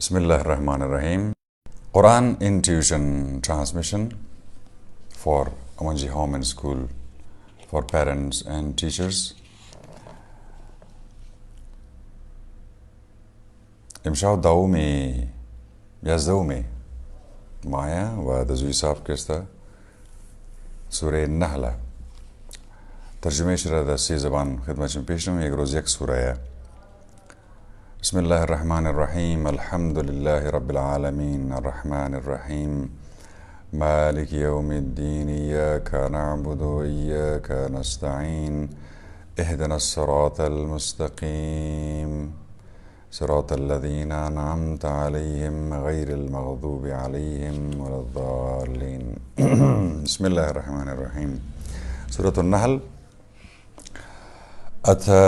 Bismillah ar-Rahman ar-Rahim. Qur'an intuition transmission for UMunji Home&School for parents and teachers. امشب دومی یازدهمی مایه و دزوی صاحب کسته سوره نحله ترجمهش را در 3 زبان خدمتشون پیش نمیم. یک روز یک سوره. بسم الله الرحمن الرحیم. الحمد لله رب العالمین الرحمن الرحیم مالک یوم الدین ایاک نعبد و ایاک نستعین اهدنا الصراط المستقیم صراط الذين أنعمت عليهم غير المغضوب عليهم ولا الضالين. بسم الله الرحمن الرحيم. سورة النحل. أتى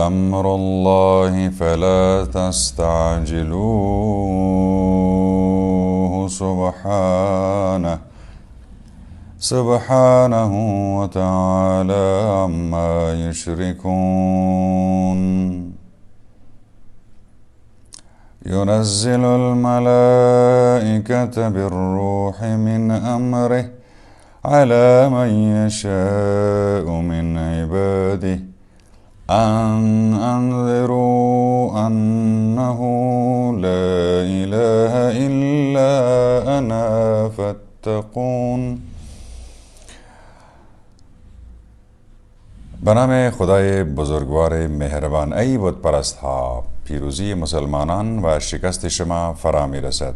أمر الله فلا تستعجلوه سبحانه وتعالى عما يشركون. ينزل الملائكة بالروح من أمره على من يشاء من عباده أن أنذروا أنه لا إله إلا أنا فاتقون. به نام خدای بزرگوار مهربان. ای بت پرست ها، پیروزی مسلمانان و شکست شما فرا می رسد.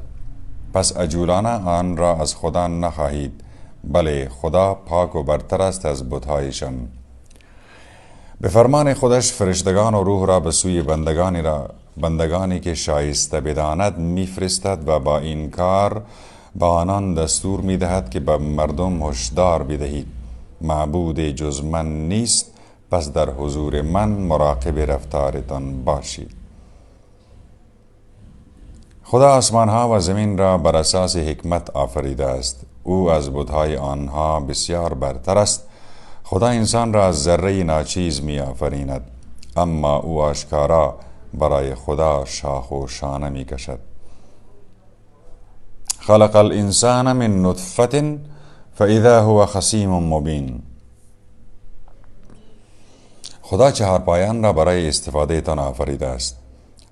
پس عجولانه آن را از خدا نخواهید، بله خدا پاک و برتر است از بت‌هایشان. به فرمان خودش فرشتگان و روح را به سوی بندگانی که شایسته بداند میفرستد و با این کار با آنان دستور می دهد که به مردم هشدار بدهید معبود جز من نیست، پس در حضور من مراقب رفتارتان باشید. خدا آسمانها و زمین را بر اساس حکمت آفریده است. او از بت‌های آنها بسیار برتر است. خدا انسان را از ذره ناچیز می آفریند، اما او آشکارا برای خدا شاخ و شانه می کشد. خلق الانسان من نطفة فاذا هو خصیم مبین. خدا چهارپایان را برای استفاده تان آفریده است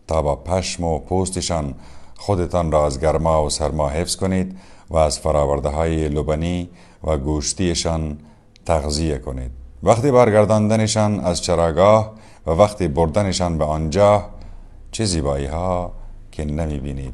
تا با پشم و پوستشان خودتان را از گرما و سرما حفظ کنید و از فراورده های لبنی و گوشتیشان تغذیه کنید. وقتی برگرداندنشان از چراگاه و وقتی بردنشان به آنجا، چه زیبایی ها که نمی بینید.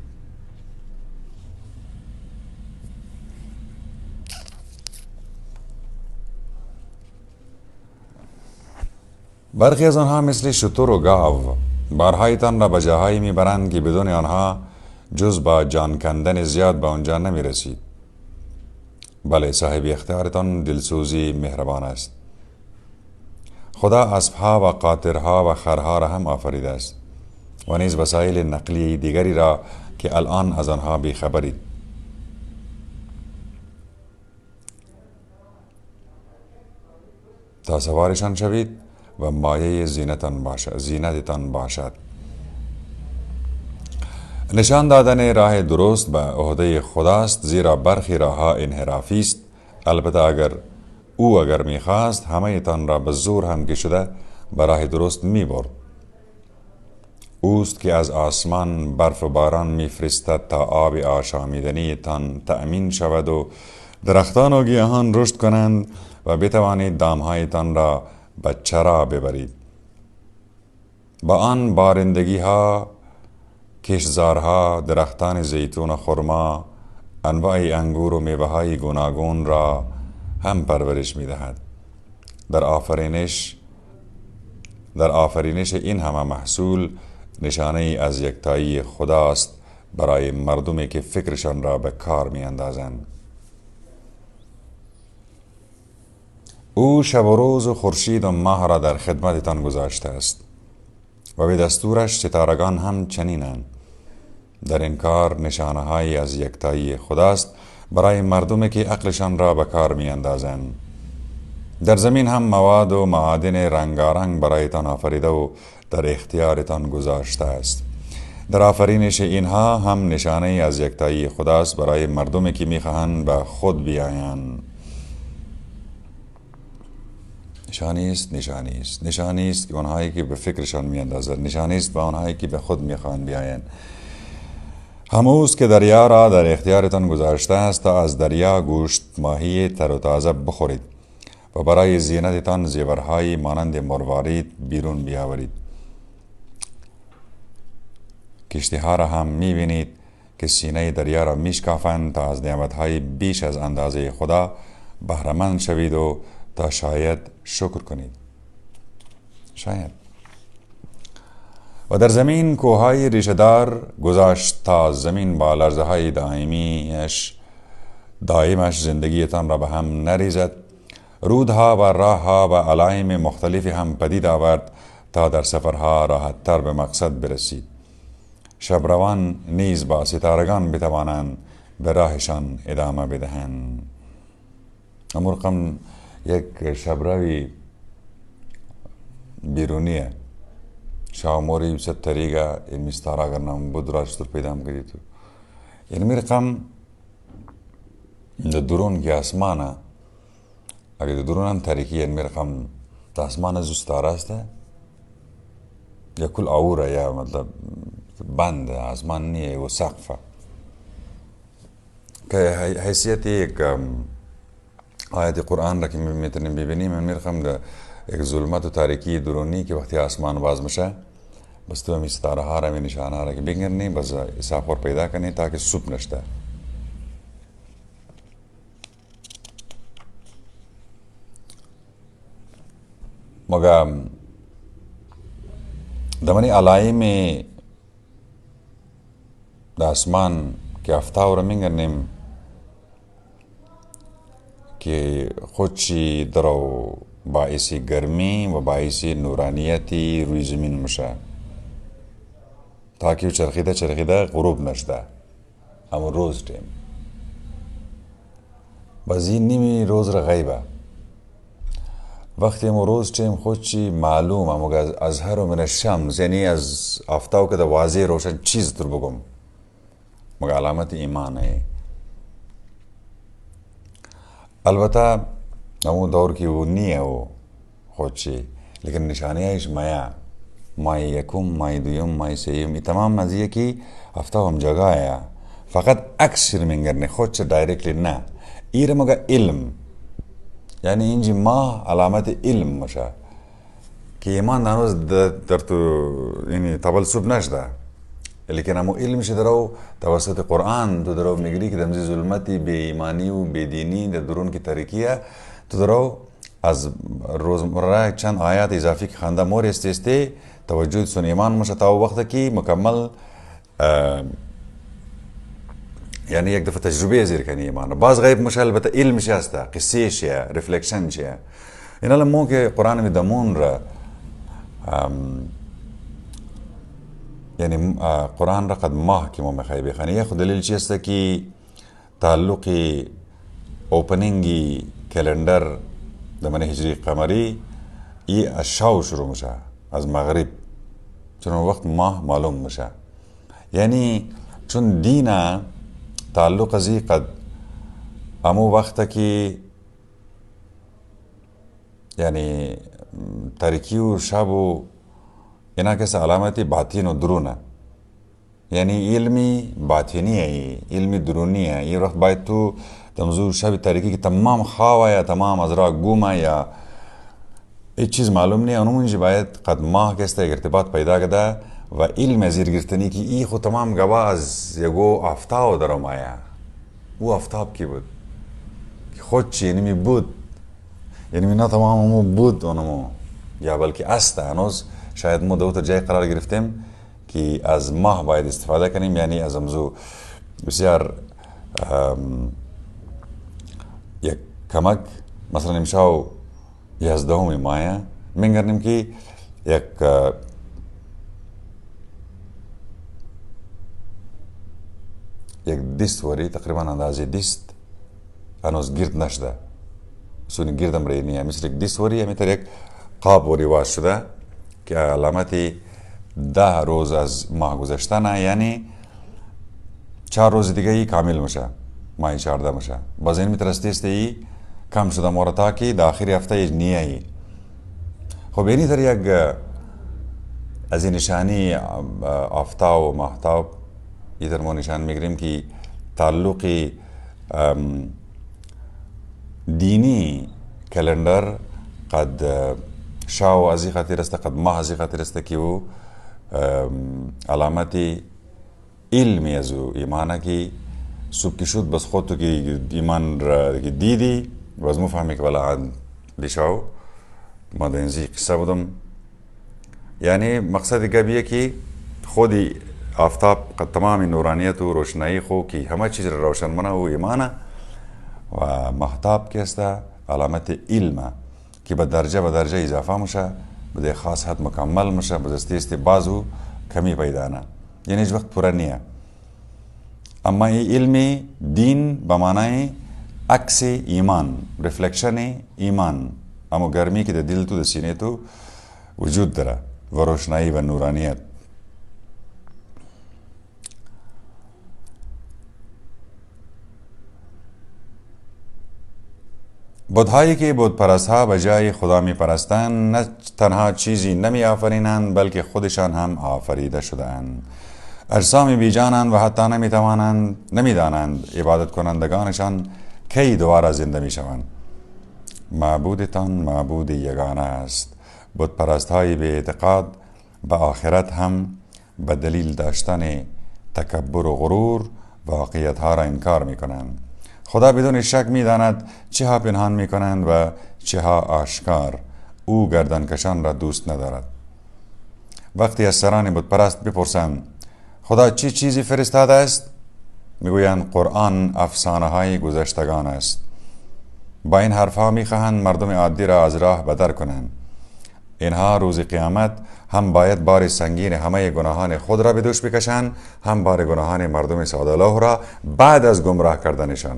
برخی از آنها مثل شتر و گاو بارهایتان را به جاهایی میبرند که بدون آنها جز با جان کندن زیاد به آنجا نمی رسید. بله صاحب اختیارتان دلسوزی مهربان است. خدا اسبها و قاطرها و خرها را هم آفریده است و نیز وسایل نقلیه دیگری را که الان از آنها بیخبرید. تا سوارشان شوید و مایه زینتتان باشد. نشان دادن راه درست به عهده خداست، زیرا برخی راهها انحرافی است. البته اگر می‌خواست همه تان را به زور هم که شده به راه درست می‌برد. اوست که از آسمان برف و باران می‌فرستد تا آب آشامیدنی تان تأمین شود و درختان و گیاهان رشد کنند و بتوانید دام‌هایتان را به چرا ببرید. با آن بارندگی ها، کشتزارها، درختان زیتون و خرما، انواع انگور و میوه های گوناگون را هم پرورش می دهد. در آفرینش این همه محصول نشانه ای از یکتایی خداست برای مردمی که فکرشان را به کار می اندازند. او شب و روز و خورشید و ماه را در خدمتتان گذاشته است و به دستورش ستارگان هم چنینند. در این کار نشانه هایی از یکتایی خداست برای مردمی که عقلشان را به کار می اندازند. در زمین هم مواد و معادن رنگارنگ برایتان آفریده و در اختیارتان گذاشته است. در آفرینش اینها هم نشانه از یکتایی خداست برای مردمی که میخواهند به خود بیایند. نشانی است که آنهایی که به فکرشان میاندازد، نشانی است به آنهایی که به خود میخواهند بیایند. هموز که دریا را در اختیارتان گذاشته است تا از دریا گوشت ماهی تر و تازه بخورید و برای زینتتان زیورهایی مانند مروارید بیرون بیاورید. کشتی ها را هم میبینید که سینه دریا را میشکافند تا از نعمتهای بیش از اندازه خدا بهره‌مند شوید و تا شاید شکر کنید. شاید. و در زمین کوههای ریشه‌دار گذاشت تا زمین با لرزه های دائمش زندگیتان را به هم نریزد. رودها و راهها و علائم مختلفی هم پدید آورد تا در سفرها راحت تر به مقصد برسید. شبروان نیز با ستارگان بتوانند به راهشان ادامه بدهند. امرقم یک شبروی بیرونیه شاوموری بسید طریقه این مستارا کرنم بود راجتر پیدام کردی تو. یعنی میرقم در درون که آسمانه اگر در درون هم تاریکی یعنی میرقم تا آسمان زوستاره است یا کل آوره یا مطلب بند آسمان نیه و سقفه که حیثیت یک آیت قرآن را که میتونیم ببینیم من میرقم در یک ظلمت و تاریکی درونی که وقتی آسمان باز میشه بس تو همی ستاره ها را همی نشانه ها را که بگرنی بس حساب خور پیدا کنی تاکه صبح نشته. مگه دمانی علائم د آسمان که افتاو را میگرنیم که خودشی درو باعث گرمی و باعث نورانیتی روی زمین میشه تاکه چرخیده غروب نشده اما روز تیم بازی نیمی روز را غیبه وقتی اما روز تیم خودشی معلوم اما از هر من الشمس یعنی از آفتاب که در واضح روشن چیز در بگم مگه علامت ایمانه. البته امو دور کی وہ نہیں ہے وہ خودشی لیکن نشانی ہے اس مائی یکم مائی دویم مائی سیم یہ تمام مزیه کی هفته هم جگه ہے فقط اکثر منگرنه خودش دایرکتلی نه ایره مگه علم یعنی اینجی ماه علامت علم مشه که ایمان دانوز در تو یعنی تبل صبح نشده لیکن امو علم شه درو توسط قرآن تو درو میگری که دمزی ظلمتی بی ایمانی و بی دینی در درون کی تاریکیه تو درو از روزمره چند آیات اضافی که خنده مور استیسته توجه سن ایمان مشه تا وقت کی مکمل یعنی یک دفعه تجربه زیر کنی ایمان باز غیب مشه البته علم شه است قصه شه رفلکشن شه اینا لمو که قرآن میدمون را یعنی قرآن را قد ماه که ما میخوایی بخوانی یه خود دلیل چی است که تعلقی اوپنینگی کلندر دمن هجری قمری ای از شاو شروع میشه از مغرب چون وقت ماه معلوم میشه یعنی چون دین تعلق ازی قد امو وقت که یعنی تاریکی و شب و اینا کسی علامتی باطین و درونه یعنی علمی باطینیه علمی درونیه یه وقت باید تو تمزور شب تاریکی که تمام خواه یا تمام از راه گومه یا هیچ چیز معلوم نیه اونمونجی باید قد ماه کسته ارتباط پیدا کده و علم زیر گرفتنی که ای خود تمام گواه از یگو آفتاب درم آیا او آفتاب کی بود خود چی یعنی می بود یعنی می نه تمام همو بود اونمو یا بلکه است هنوز شاید ما دو تا جای قرار گرفتیم که از ماه باید استفاده کنیم یعنی از امزو بسیار یک کمک مثلا امشاو 11 ماه میگرنیم که یک دیست وری تقریبا اندازه دیست هنوز گرد نشده سونی گردم رای نیه مثل یک دیست وری همیتر یک قاب وری واش شده که علامتی 10 روز از ماه گذشتن، یعنی 4 روز دیگه ای کامل میشه، ماه 14 میشه. باز این میترستی ای کم شده مورد تا که در آخری هفته نیه ای. خب اینی در یک از این نشانی آفتاب و ماهتاب ایدر ما نشان میگیریم که تعلق دینی کلندر قد شاو ازی خاطر است، قد ماه ازی خاطر است که او علامت علمی از او ایمانه که صبح که شد بس خود تو که ایمان را دیدی باز مفهمی که بلا عد لیشاو ما در اینزی قصه بودم. یعنی مقصد گبیه که خودی آفتاب قد تمام نورانیت و روشنایی خو که همه چیز را روشن منه و ایمانه، و محتاب که است علامت علمه که به درجه اضافه میشه، به خاص حد مکمل میشه، به دستی بازو کمی پیدا نه، یعنی هیچ وقت پورا نیه. اما این علمی دین به معنای عکس ایمان، رفلکشن ایمان، اما گرمی که در دل تو در سینه تو وجود داره و روشنایی و نورانیت. بت‌هایی که بت پرست‌ها به جای خدا می پرستند نه تنها چیزی نمی آفرینند بلکه خودشان هم آفریده شده‌اند. اجسام بیجانند و حتی نمیدانند عبادت کنندگانشان کی دوباره زنده می شوند. معبودتان معبود یگانه است. بت پرست‌های بی اعتقاد به آخرت هم به دلیل داشتن تکبر و غرور واقعیت‌ها را انکار می کنند. خدا بدون شک می داند چه ها پنهان می کنند و چه ها آشکار. او گردنکشان را دوست ندارد. وقتی از سران بت پرست بپرسند خدا چه چیزی فرستاده است، میگویند قرآن افسانه های گذشتگان است. با این حرفها میخواهند مردم عادی را از راه بدر کنند. اینها روز قیامت هم باید بار سنگین همه گناهان خود را به دوش بکشند، هم بار گناهان مردم ساده‌لوح را بعد از گمراه کردنشان.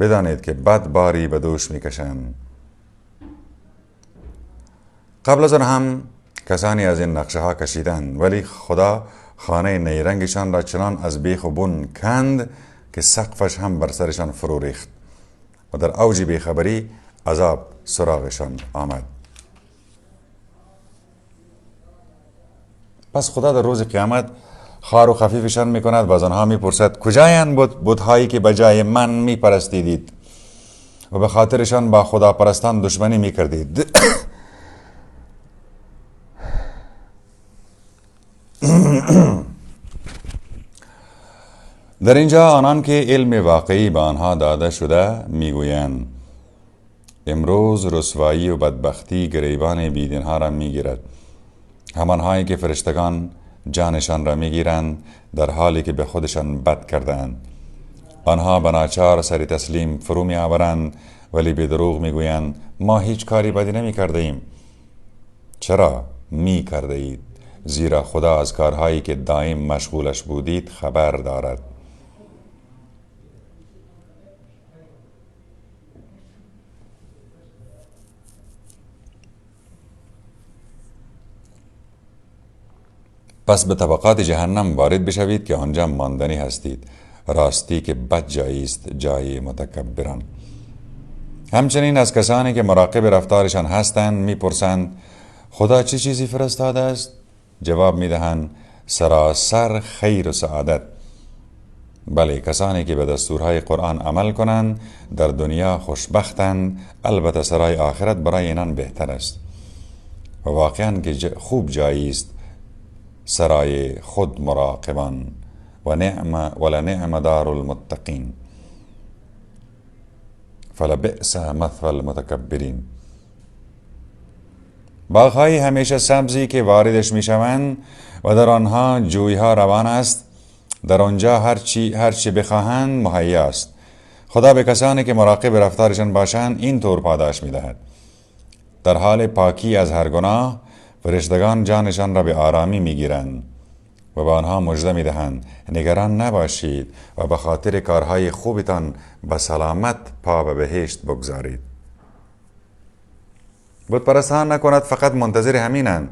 بدانید که بد باری به دوش میکشند. قبل از آن هم کسانی از این نقشه ها کشیدند، ولی خدا خانه نیرنگشان را چنان از بیخ و بن کند که سقفش هم بر سرشان فرو ریخت و در اوج بیخبری عذاب سراغشان آمد. پس خدا در روز قیامت خار و خفیفشان میکند و از آنها میپرسد کجایند بت‌هایی که بجای من میپرستیدید و به خاطرشان با خدا پرستان دشمنی میکردید. در اینجا آنان که علم واقعی به آنها داده شده میگویند امروز رسوایی و بدبختی گریبان بیدینها را میگیرد. همانهایی که فرشتگان جانشان را میگیرند در حالی که به خودشان بد کردند. آنها به ناچار سری تسلیم فرو می آورند ولی به دروغ میگویند ما هیچ کاری بدی نمی کرده ایم. چرا می کرده اید؟ زیرا خدا از کارهایی که دائم مشغولش بودید خبر دارد. پس به طبقات جهنم وارد بشوید که آنجا ماندنی هستید. راستی که بد جایی است، جای متکبران. همچنین از کسانی که مراقب رفتارشان هستند میپرسند خدا چه چیزی فرستاده است؟ جواب میدهند سراسر خیر و سعادت. بله، کسانی که به دستورهای قرآن عمل کنند در دنیا خوشبختند، البته سرای آخرت برای اینان بهتر است و واقعا که خوب جایی است سرای خود مراقبان و ولنعم دار المتقین فلبئس مثوى المتکبرین. باغ‌های همیشه سبزی که واردش میشوند و در آنها جویها روان است، در آنجا هر چی بخواهند مهیا است. خدا به کسانی که مراقب رفتارشان باشند این طور پاداش میدهد. در حال پاکی از هر گناه فرشتگان جانشان را به آرامی میگیرند و به آنها مژده میدهند نگران نباشید و به خاطر کارهای خوبتان به سلامت پا به بهشت بگذارید. بت پرستان نکند فقط منتظر همینند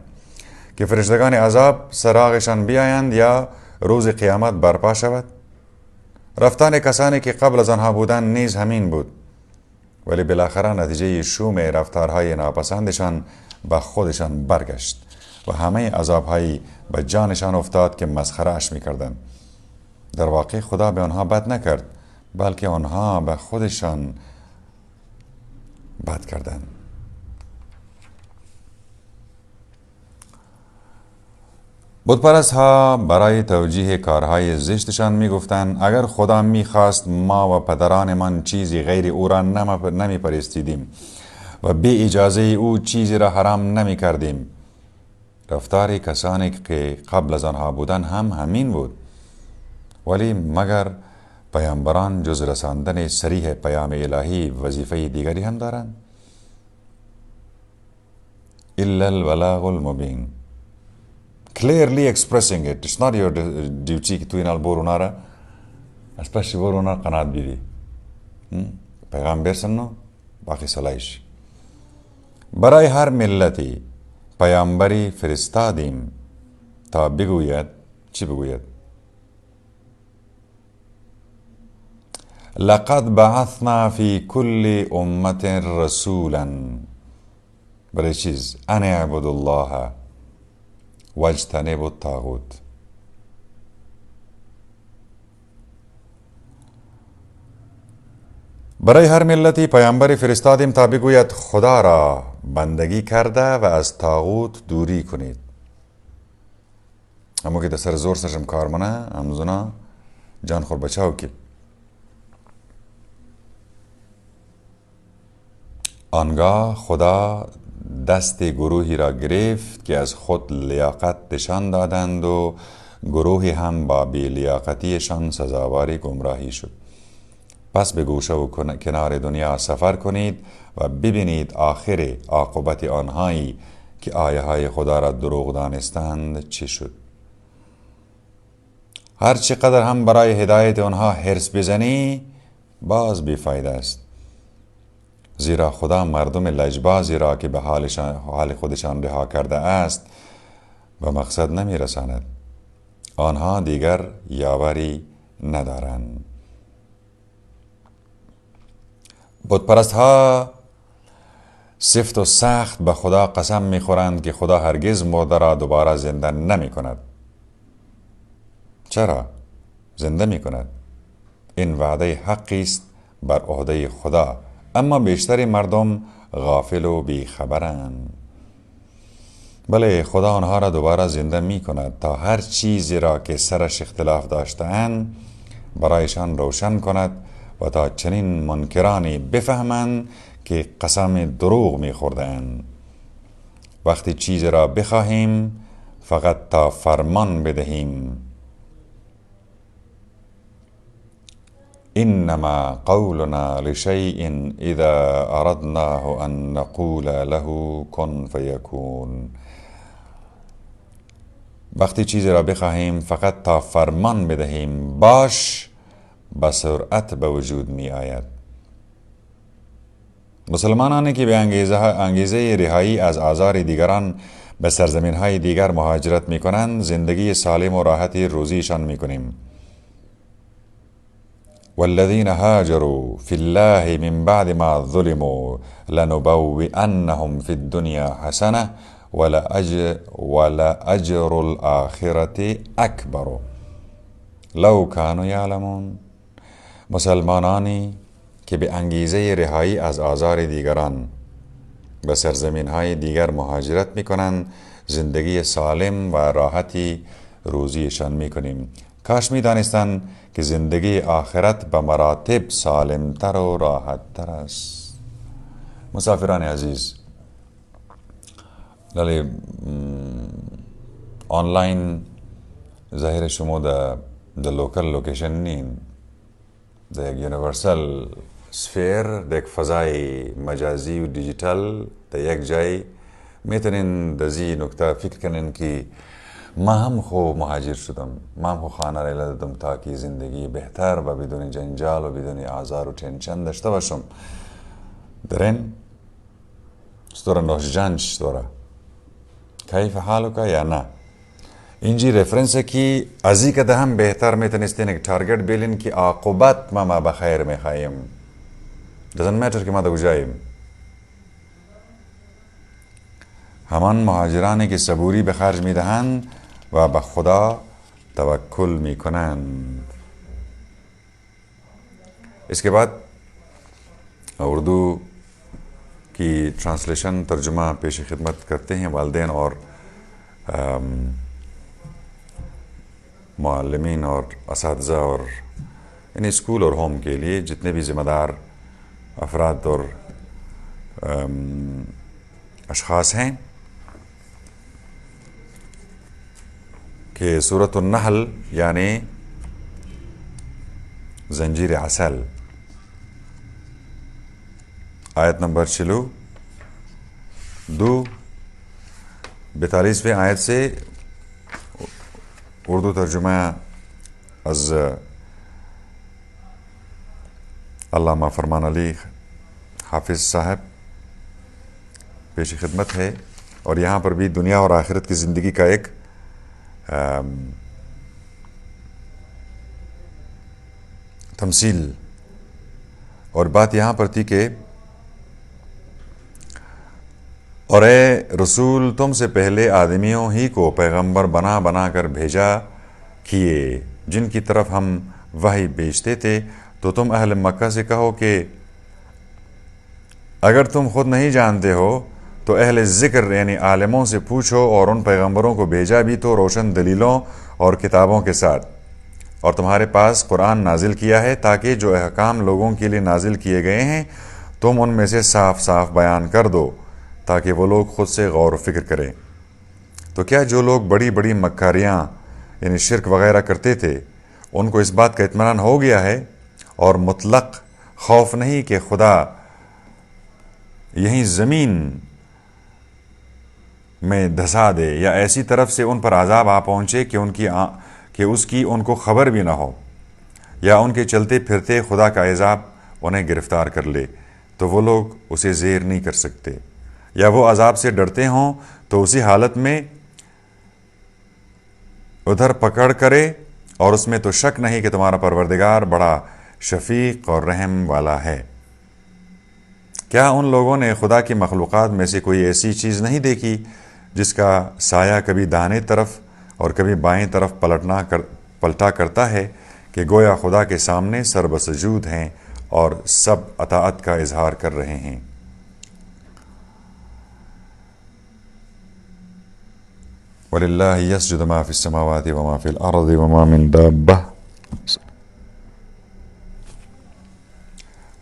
که فرشتگان عذاب سراغشان بیایند یا روز قیامت برپا شود؟ رفتن کسانی که قبل از آنها بودند نیز همین بود، ولی بالاخره نتیجه شوم رفتارهای ناپسندشان به خودشان برگشت و همه عذابهایی به جانشان افتاد که مسخره‌اش می‌کردند. در واقع خدا به آنها بد نکرد، بلکه آنها به خودشان بد کردند. بتپرست ها برای توجیه کارهای زشتشان میگفتند اگر خدا میخواست ما و پدرانمان چیزی غیر او را نمیپرستیدیم و بی اجازه او چیزی را حرام نمیکردیم. رفتار کسانی که قبل از آنها بودند هم همین بود. ولی مگر پیامبران جز رساندن صریح پیام الهی وظیفه دیگری هم دارند؟ الا البلاغ المبین. Clearly expressing it. It's not your duty که تو این البورونا را از پشت بورونا قناعت بیدی. پیغمبر سنو باقی صلاحش. برای هر ملتی پیامبری فرستادیم تا بگوید. چی بگوید؟ لقد بعثنا فی کل امت رسولا. برای چیز؟ ان اعبدوا الله واجتنبوا الطاغوت. برای هر ملتی پیامبری فرستادیم تا بگوید خدا را بندگی کرده و از طاغوت دوری کنید. اما که در سر زور سرشم کار منه امزونا جان خور بچاو که آنگاه خدا دست گروهی را گرفت که از خود لیاقت نشان دادند و گروهی هم با بی لیاقتیشان سزاوار گمراهی شد. پس به گوشه و کنار دنیا سفر کنید و ببینید آخر عاقبت آنهایی که آیه های خدا را دروغ دانستند چه شد. هر چقدر هم برای هدایت آنها حرص بزنی باز بیفایده است، زیرا خدا مردم لجبازی را که به حال خودشان رها کرده است به مقصد نمی رساند. آنها دیگر یاوری ندارند. بتپرست ها سفت و سخت به خدا قسم می خورند که خدا هرگز مرده را دوباره زنده نمی کند. چرا؟ زنده می کند. این وعده حقی است بر عهده خدا، اما بیشتر مردم غافل و بیخبرند. بله، خدا آنها را دوباره زنده می کند تا هر چیزی را که سرش اختلاف داشته‌اند برایشان روشن کند و تا چنین منکرانی بفهمند که قسم دروغ می خوردند. وقتی چیزی را بخواهیم فقط تا فرمان بدهیم. انما قولنا لشیء اذا اردناه ان نقول له کن فیکون. وقتی چیزی را بخواهیم فقط تا فرمان بدهیم باش، به سرعت به وجود می آید. مسلمانانی که به انگیزه رهایی از آزار دیگران به سرزمین های دیگر مهاجرت می کنند زندگی سالم و راحتی روزیشان می کنیم. والذین هاجروا فی الله من بعد ما ظلموا لنبوئنهم فی الدنیا حسنه ولأجر الآخرة اکبر لو كانوا یعلمون. مسلمانانی که به انگیزه رهایی از آزار دیگران به سرزمین های دیگر مهاجرت می کنند زندگی سالم و راحتی روزیشان می کنیم. کاش می دانستند که زندگی آخرت به مراتب سالمتر و راحتتر است. مسافران عزیز، لالی آنلاین ظاهر شما در لوکل لوکیشن نین، در یک یونیورسال سفیر، در یک فضای مجازی و دیجیتال در یک جای میتونین در زی نکته فکر کنین که ما هم خو مهاجر شدم، ما هم خو خانه را دادم تا که زندگی بهتر و بدون جنجال و بدون آزار و تنشن داشته باشم. درین ستوره نوش جانش ستوره کیف حالک یا نہ اینجی ریفرنس ہے کہ ازی کا دہم بہتر میں تنستین ایک ٹارگٹ بیلن کی عاقبت ما بخیر میں خائم doesn't matter کہ ما دا گجائم همان مهاجرانی که صبوری به خرج می دهند و به خدا توکل می کنند. اس کے بعد اردو کی ٹرانسلیشن ترجمہ پیش خدمت کرتے ہیں والدین اور معلمین اور اساتذہ اور یعنی اسکول اور ہوم کے لیے جتنے بھی ذمہ دار افراد اور اشخاص ہیں کہ سورۃ النحل یعنی زنجیر عسل آیت نمبر 42 آیت سے اردو ترجمہ از علامہ فرمان علی حافظ صاحب پیش خدمت ہے اور یہاں پر بھی دنیا اور آخرت کی زندگی کا ایک تمثیل اور بات یہاں پر تھی کہ اور اے رسول تم سے پہلے آدمیوں ہی کو پیغمبر بنا بنا کر بھیجا کیے جن کی طرف ہم وحی بھیجتے تھے تو تم اہل مکہ سے کہو کہ اگر تم خود نہیں جانتے ہو تو اہل ذکر یعنی عالموں سے پوچھو اور ان پیغمبروں کو بھیجا بھی تو روشن دلیلوں اور کتابوں کے ساتھ اور تمہارے پاس قرآن نازل کیا ہے تاکہ جو احکام لوگوں کے لیے نازل کیے گئے ہیں تم ان میں سے صاف صاف بیان کر دو تاکہ وہ لوگ خود سے غور و فکر کریں. تو کیا جو لوگ بڑی بڑی مکاریاں یعنی شرک وغیرہ کرتے تھے ان کو اس بات کا اطمینان ہو گیا ہے اور مطلق خوف نہیں کہ خدا یہیں زمین میں دھسا دے یا ایسی طرف سے ان پر عذاب آ پہنچے کہ اس کی ان کو خبر بھی نہ ہو یا ان کے چلتے پھرتے خدا کا عذاب انہیں گرفتار کر لے تو وہ لوگ اسے زیر نہیں کر سکتے یا وہ عذاب سے ڈرتے ہوں تو اسی حالت میں ادھر پکڑ کرے اور اس میں تو شک نہیں کہ تمہارا پروردگار بڑا شفیق اور رحم والا ہے. کیا ان لوگوں نے خدا کی مخلوقات میں سے کوئی ایسی چیز نہیں دیکھی جس کا سایہ کبھی دائیں طرف اور کبھی بائیں طرف پلٹا کرتا ہے کہ گویا خدا کے سامنے سر بسجود ہیں اور سب اطاعت کا اظہار کر رہے ہیں. وَلِلَّهِ يَسْجُدُ مَا فِي السَّمَاوَاتِ وَمَا فِي الْأَرْضِ وَمَا مِن دَابَّةٍ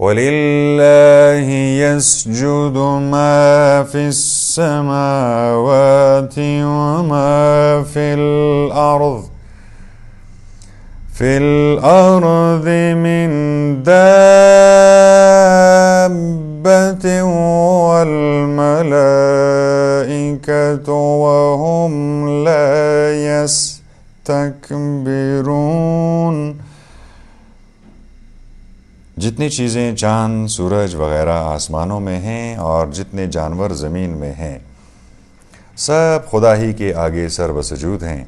وَلِلَّهِ يَسْجُدُ مَا فِي السَّمَاوَاتِ وَمَا فِي الْأَرْضِ مِن دَابَّةٍ وَالْمَلَائِكَةُ وَهُمْ لَا يَسْتَكْبِرُونَ. جتنی چیزیں چاند سورج وغیرہ آسمانوں میں ہیں اور جتنے جانور زمین میں ہیں سب خدا ہی کے آگے سر بسجود ہیں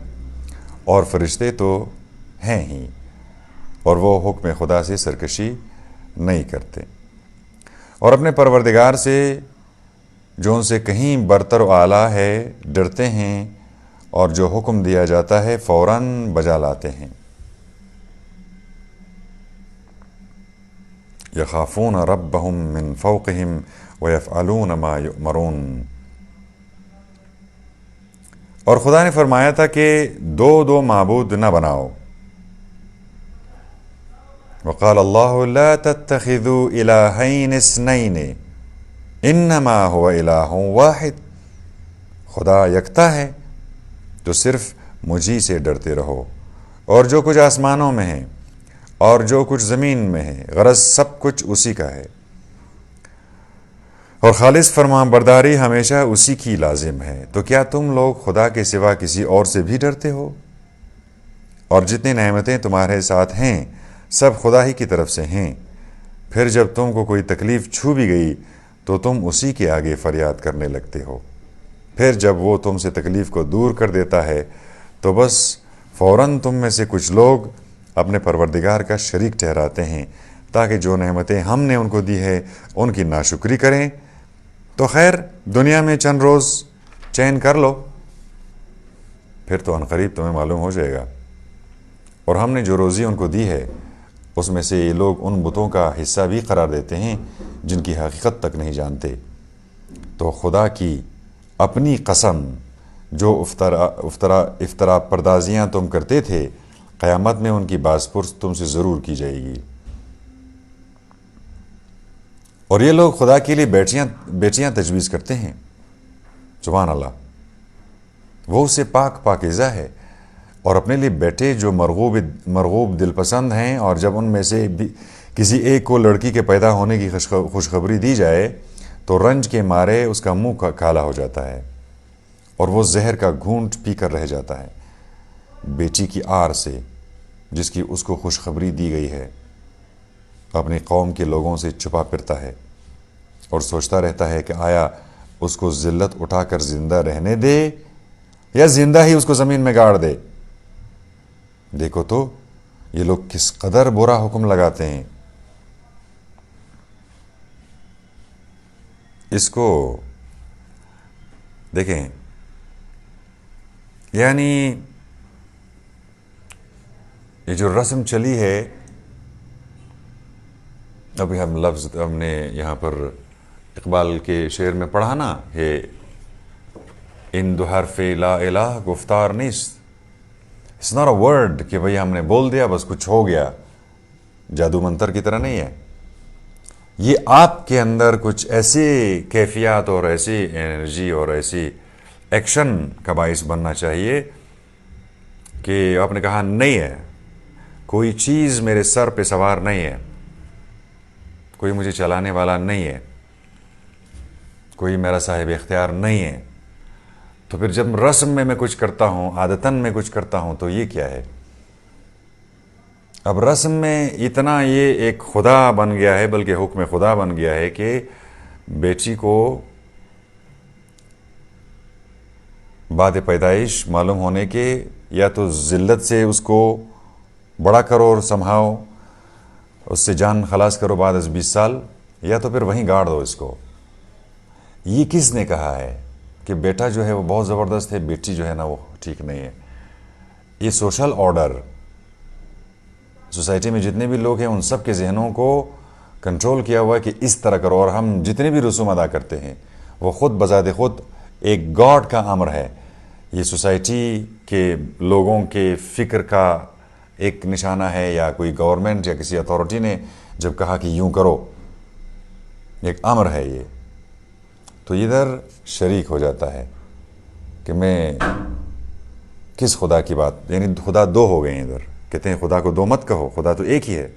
اور فرشتے تو ہیں ہی اور وہ حکم خدا سے سرکشی نہیں کرتے اور اپنے پروردگار سے جو ان سے کہیں برتر و اعلیٰ ہے ڈرتے ہیں اور جو حکم دیا جاتا ہے فوراً بجا لاتے ہیں. یخافون ربهم من فوقهم ویفعلون ما یؤمرون. اور خدا نے فرمایا تھا کہ دو معبود نہ بناؤ. وقال اللہ لا تتخذوا الہین اثنین انما هو الہ واحد. خدا یکتا ہے تو صرف مجھی سے ڈرتے رہو اور جو کچھ آسمانوں میں ہے اور جو کچھ زمین میں ہے غرض سب کچھ اسی کا ہے اور خالص فرمان برداری ہمیشہ اسی کی لازم ہے. تو کیا تم لوگ خدا کے سوا کسی اور سے بھی ڈرتے ہو؟ اور جتنی نعمتیں تمہارے ساتھ ہیں سب خدا ہی کی طرف سے ہیں. پھر جب تم کو کوئی تکلیف چھو بھی گئی تو تم اسی کے آگے فریاد کرنے لگتے ہو. پھر جب وہ تم سے تکلیف کو دور کر دیتا ہے تو بس فوراً تم میں سے کچھ لوگ اپنے پروردگار کا شریک ٹھہراتے ہیں تاکہ جو نعمتیں ہم نے ان کو دی ہے ان کی ناشکری کریں۔ تو خیر دنیا میں چند روز چین کر لو، پھر تو عنقریب تمہیں معلوم ہو جائے گا۔ اور ہم نے جو روزی ان کو دی ہے اس میں سے یہ لوگ ان بتوں کا حصہ بھی قرار دیتے ہیں جن کی حقیقت تک نہیں جانتے۔ تو خدا کی اپنی قسم، جو افطرا پردازیاں تم کرتے تھے، قیامت میں ان کی باز پرس تم سے ضرور کی جائے گی۔ اور یہ لوگ خدا کے لیے بیٹیاں تجویز کرتے ہیں، سبحان اللہ، وہ اس سے پاکیزہ ہے، اور اپنے لیے بیٹے جو مرغوب دل پسند ہیں، اور جب ان میں سے کسی ایک کو لڑکی کے پیدا ہونے کی خوشخبری دی جائے تو رنج کے مارے اس کا منہ کالا ہو جاتا ہے اور وہ زہر کا گھونٹ پی کر رہ جاتا ہے بیٹی کی آر سے جس کی اس کو خوشخبری دی گئی ہے۔ اپنی قوم کے لوگوں سے چھپا پھرتا ہے اور سوچتا رہتا ہے کہ آیا اس کو ذلت اٹھا کر زندہ رہنے دے یا زندہ ہی اس کو زمین میں گاڑ دے۔ دیکھو تو یہ لوگ کس قدر برا حکم لگاتے ہیں۔ اس کو دیکھیں، یعنی یہ جو رسم چلی ہے، ابھی ہم نے یہاں پر اقبال کے شعر میں پڑھا نا، یہ ان دو حرف لا الہ گفتار نیست، اٹس ناٹ اے ورڈ کہ بھئی ہم نے بول دیا بس کچھ ہو گیا، جادو منتر کی طرح نہیں ہے۔ یہ آپ کے اندر کچھ ایسی کیفیات اور ایسی انرجی اور ایسی ایکشن کا باعث بننا چاہیے کہ آپ نے کہا نہیں ہے، کوئی چیز میرے سر پہ سوار نہیں ہے، کوئی مجھے چلانے والا نہیں ہے، کوئی میرا صاحب اختیار نہیں ہے۔ تو پھر جب رسم میں کچھ کرتا ہوں، عادتاً میں کچھ کرتا ہوں، تو یہ کیا ہے؟ اب رسم میں اتنا یہ ایک خدا بن گیا ہے، بلکہ حکم خدا بن گیا ہے کہ بیٹی کو بعد پیدائش معلوم ہونے کے یا تو ذلت سے اس کو بڑا کرو اور سنبھاؤ، اس سے جان خلاص کرو بعد از 20 سال، یا تو پھر وہیں گاڑ دو اس کو۔ یہ کس نے کہا ہے کہ بیٹا جو ہے وہ بہت زبردست ہے، بیٹی جو ہے نا وہ ٹھیک نہیں ہے؟ یہ سوشل آرڈر، سوسائٹی میں جتنے بھی لوگ ہیں ان سب کے ذہنوں کو کنٹرول کیا ہوا ہے کہ اس طرح کرو، اور ہم جتنے بھی رسوم ادا کرتے ہیں وہ خود بذات خود ایک گاڈ کا امر ہے۔ یہ سوسائٹی کے لوگوں کے فکر کا ایک نشانہ ہے، یا کوئی گورنمنٹ یا کسی اتھارٹی نے جب کہا کہ یوں کرو، ایک امر ہے یہ، تو ادھر شریک ہو جاتا ہے کہ میں کس خدا کی بات، یعنی خدا دو ہو گئے ہیں ادھر۔ کہتے ہیں خدا کو دو مت کہو، خدا تو ایک ہی ہے۔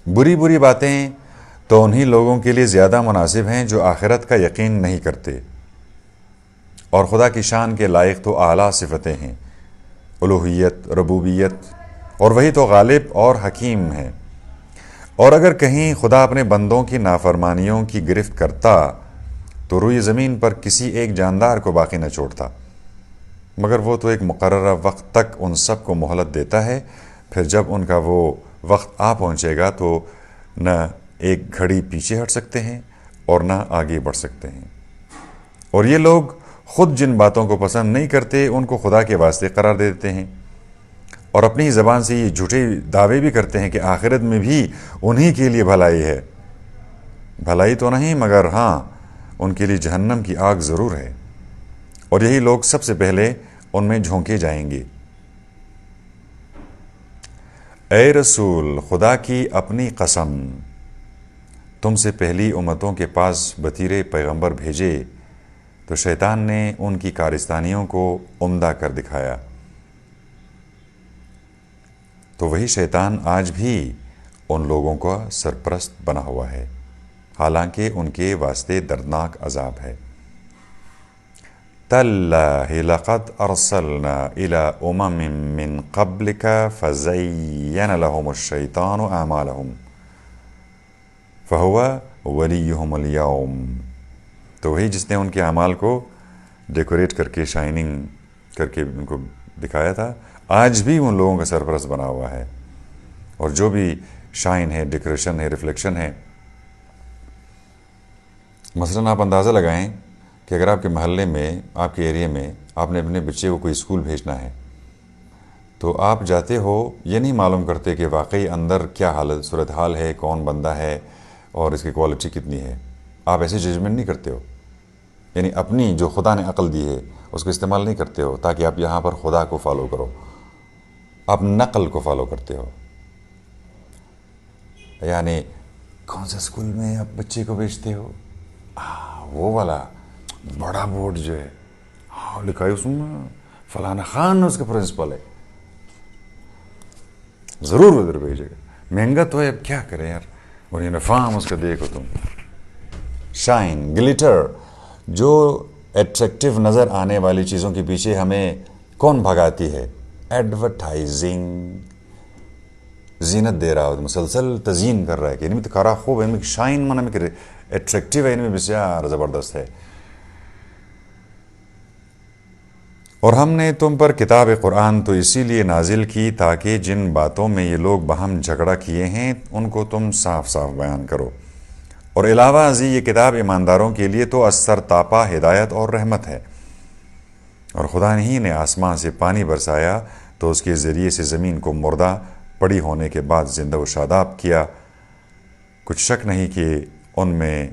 بری باتیں تو انہی لوگوں کے لیے زیادہ مناسب ہیں جو آخرت کا یقین نہیں کرتے، اور خدا کی شان کے لائق تو اعلیٰ صفتیں ہیں، الوہیت، ربوبیت، اور وہی تو غالب اور حکیم ہے۔ اور اگر کہیں خدا اپنے بندوں کی نافرمانیوں کی گرفت کرتا تو روئی زمین پر کسی ایک جاندار کو باقی نہ چھوڑتا، مگر وہ تو ایک مقررہ وقت تک ان سب کو مہلت دیتا ہے، پھر جب ان کا وہ وقت آ پہنچے گا تو نہ ایک گھڑی پیچھے ہٹ سکتے ہیں اور نہ آگے بڑھ سکتے ہیں۔ اور یہ لوگ خود جن باتوں کو پسند نہیں کرتے ان کو خدا کے واسطے قرار دے دیتے ہیں، اور اپنی ہی زبان سے یہ جھوٹے دعوے بھی کرتے ہیں کہ آخرت میں بھی انہی کے لیے بھلائی ہے۔ بھلائی تو نہیں، مگر ہاں ان کے لیے جہنم کی آگ ضرور ہے، اور یہی لوگ سب سے پہلے ان میں جھونکے جائیں گے۔ اے رسول، خدا کی اپنی قسم، تم سے پہلی امتوں کے پاس بتیرے پیغمبر بھیجے تو شیطان نے ان کی کارستانیوں کو عمدہ کر دکھایا، تو وہی شیطان آج بھی ان لوگوں کا سرپرست بنا ہوا ہے، حالانکہ ان کے واسطے دردناک عذاب ہے۔ تاللہ لقد ارسلنا الى من قبلک فزین لهم الشیطان اعمالهم فہو ولیہم اليوم. تو وہی جس نے ان کے اعمال کو ڈیکوریٹ کر کے شائننگ کر کے ان کو دکھایا تھا، آج بھی ان لوگوں کا سرپرست بنا ہوا ہے. اور جو بھی شائن ہے، ڈیکوریشن ہے، ریفلیکشن ہے، مثلاً آپ اندازہ لگائیں کہ اگر آپ کے محلے میں، آپ کے ایریے میں آپ نے اپنے بچے کو کوئی اسکول بھیجنا ہے تو آپ جاتے ہو، یہ نہیں معلوم کرتے کہ واقعی اندر کیا حالت صورتحال ہے، کون بندہ ہے اور اس کی کوالٹی کتنی ہے. آپ ایسے ججمنٹ نہیں کرتے ہو، یعنی اپنی جو خدا نے عقل دی ہے اس کو استعمال نہیں کرتے ہو تاکہ آپ یہاں پر خدا کو فالو کرو، آپ نقل کو فالو کرتے ہو. یعنی کون سے اسکول میں آپ بچے کو بھیجتے ہو؟ وہ والا بڑا بورڈ جو ہے، لکھا ہے اس میں فلانا خان اس کا پرنسپل ہے، ضرور ادھر بھیجے گا. مہنگا تو ہے، اب کیا کریں یار. اور یونیفارم اس کا دیکھو تم، شائن، گلیٹر، جو ایٹریکٹیو نظر آنے والی چیزوں کے پیچھے ہمیں کون بھگاتی ہے؟ ایڈورٹائزنگ. زینت دے رہا ہو، مسلسل تزیین کر رہا ہے کہ ان میں تو کارا خوب ہے، ان میں شائن مانا میں ایٹریکٹیو ہے، ان میں بسیار زبردست ہے. اور ہم نے تم پر کتاب قرآن تو اسی لیے نازل کی تاکہ جن باتوں میں یہ لوگ باہم جھگڑا کیے ہیں ان کو تم صاف صاف بیان کرو. اور علاوہ ازیں یہ کتاب ایمانداروں کے لیے تو اثر تاپا ہدایت اور رحمت ہے. اور خدا ہی نے آسمان سے پانی برسایا تو اس کے ذریعے سے زمین کو مردہ پڑی ہونے کے بعد زندہ و شاداب کیا. کچھ شک نہیں کہ ان میں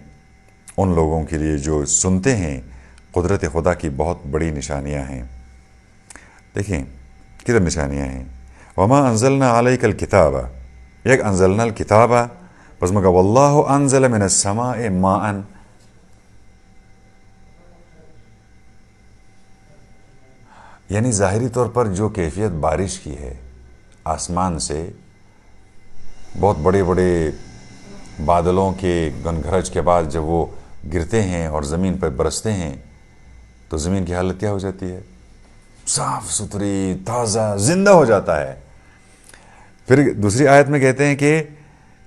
ان لوگوں کے لیے جو سنتے ہیں قدرت خدا کی بہت بڑی نشانیاں ہیں. دیکھیں کدھر نشانیاں ہیں. وما انزلنا علیک الکتاب، یک انزلنا الکتاب، پس مگا واللہ انزل من السماء ماء. یعنی ظاہری طور پر جو کیفیت بارش کی ہے آسمان سے، بہت بڑے بڑے بادلوں کے گنگھرج کے بعد جب وہ گرتے ہیں اور زمین پر برستے ہیں تو زمین کی حالت کیا ہو جاتی ہے؟ صاف ستھری، تازہ، زندہ ہو جاتا ہے. پھر دوسری آیت میں کہتے ہیں کہ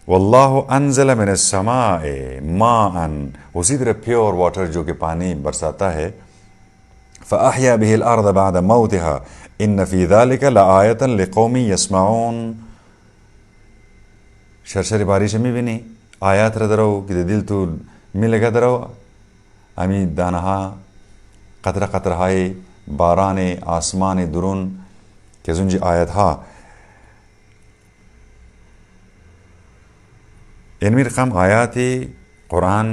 واللہ انزل من السماء ماء، اسی طرح پیور واٹر جو کہ پانی برساتا ہے. فاحیا به الارض بعد موتها ان فی ذلک لآیۃ لقوم یسمعون. شرشر بارش ہمیں بھی نہیں آیات ردرو کہ دل تو ملے گا درو امی دانہا قطرہ قطرہ ہائے باران آسمان درون کہ زنجی آیت ہا انمی رقم آیات قرآن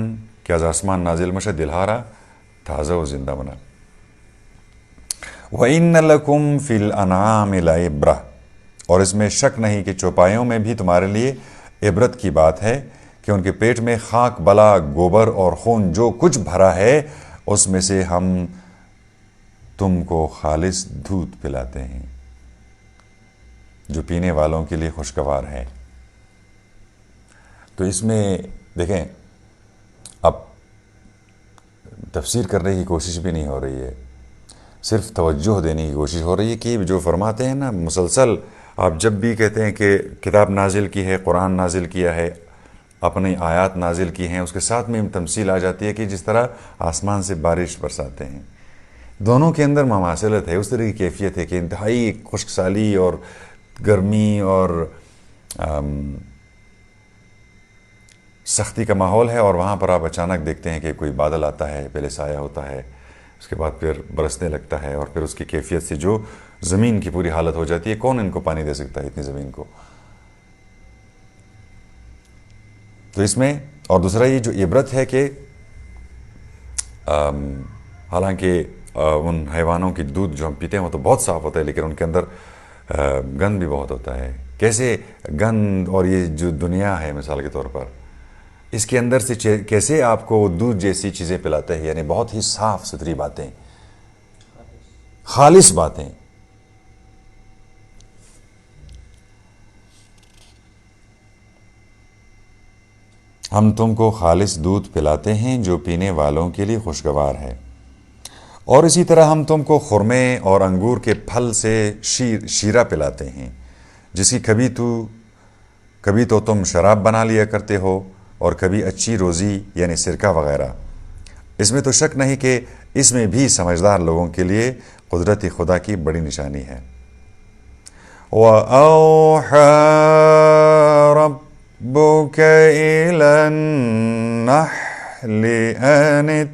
کہ از آسمان نازل مشد دلہارا تازہ و زندہ بنا. وَإِنَّ لَكُمْ فِي الْأَنْعَامِ لَعِبْرَةً، اور اس میں شک نہیں کہ چوپایوں میں بھی تمہارے لیے عبرت کی بات ہے کہ ان کے پیٹ میں خاک بلا، گوبر اور خون جو کچھ بھرا ہے اس میں سے ہم تم کو خالص دودھ پلاتے ہیں جو پینے والوں کے لیے خوشگوار ہے. تو اس میں دیکھیں اب تفسیر کرنے کی کوشش بھی نہیں ہو رہی ہے، صرف توجہ دینے کی کوشش ہو رہی ہے کہ جو فرماتے ہیں نا مسلسل، آپ جب بھی کہتے ہیں کہ کتاب نازل کی ہے، قرآن نازل کیا ہے، اپنی آیات نازل کی ہیں، اس کے ساتھ میں تمثیل آ جاتی ہے کہ جس طرح آسمان سے بارش برساتے ہیں. دونوں کے اندر مماثلت ہے، اس طرح کی کیفیت ہے کہ انتہائی خشک سالی اور گرمی اور سختی کا ماحول ہے، اور وہاں پر آپ اچانک دیکھتے ہیں کہ کوئی بادل آتا ہے، پہلے سایہ ہوتا ہے، اس کے بعد پھر برسنے لگتا ہے، اور پھر اس کی کیفیت سے جو زمین کی پوری حالت ہو جاتی ہے. کون ان کو پانی دے سکتا ہے اتنی زمین کو؟ تو اس میں اور دوسرا یہ جو عبرت ہے کہ حالانکہ ان حیوانوں کی دودھ جو ہم پیتے ہیں وہ تو بہت صاف ہوتا ہے، لیکن ان کے اندر گند بھی بہت ہوتا ہے. کیسے گند، اور یہ جو دنیا ہے مثال کے طور پر، اس کے اندر سے کیسے آپ کو دودھ جیسی چیزیں پلاتے ہیں، یعنی بہت ہی صاف ستھری باتیں، خالص باتیں. ہم تم کو خالص دودھ پلاتے ہیں جو پینے والوں کے لیے خوشگوار ہے. اور اسی طرح ہم تم کو خرمے اور انگور کے پھل سے شیرہ پلاتے ہیں، جس کی کبھی تو تم شراب بنا لیا کرتے ہو اور کبھی اچھی روزی یعنی سرکہ وغیرہ۔ اس میں تو شک نہیں کہ اس میں بھی سمجھدار لوگوں کے لیے قدرت خدا کی بڑی نشانی ہے۔ وَأَوْحَى رَبُّكَ إِلَى النَّحْلِ أَنِ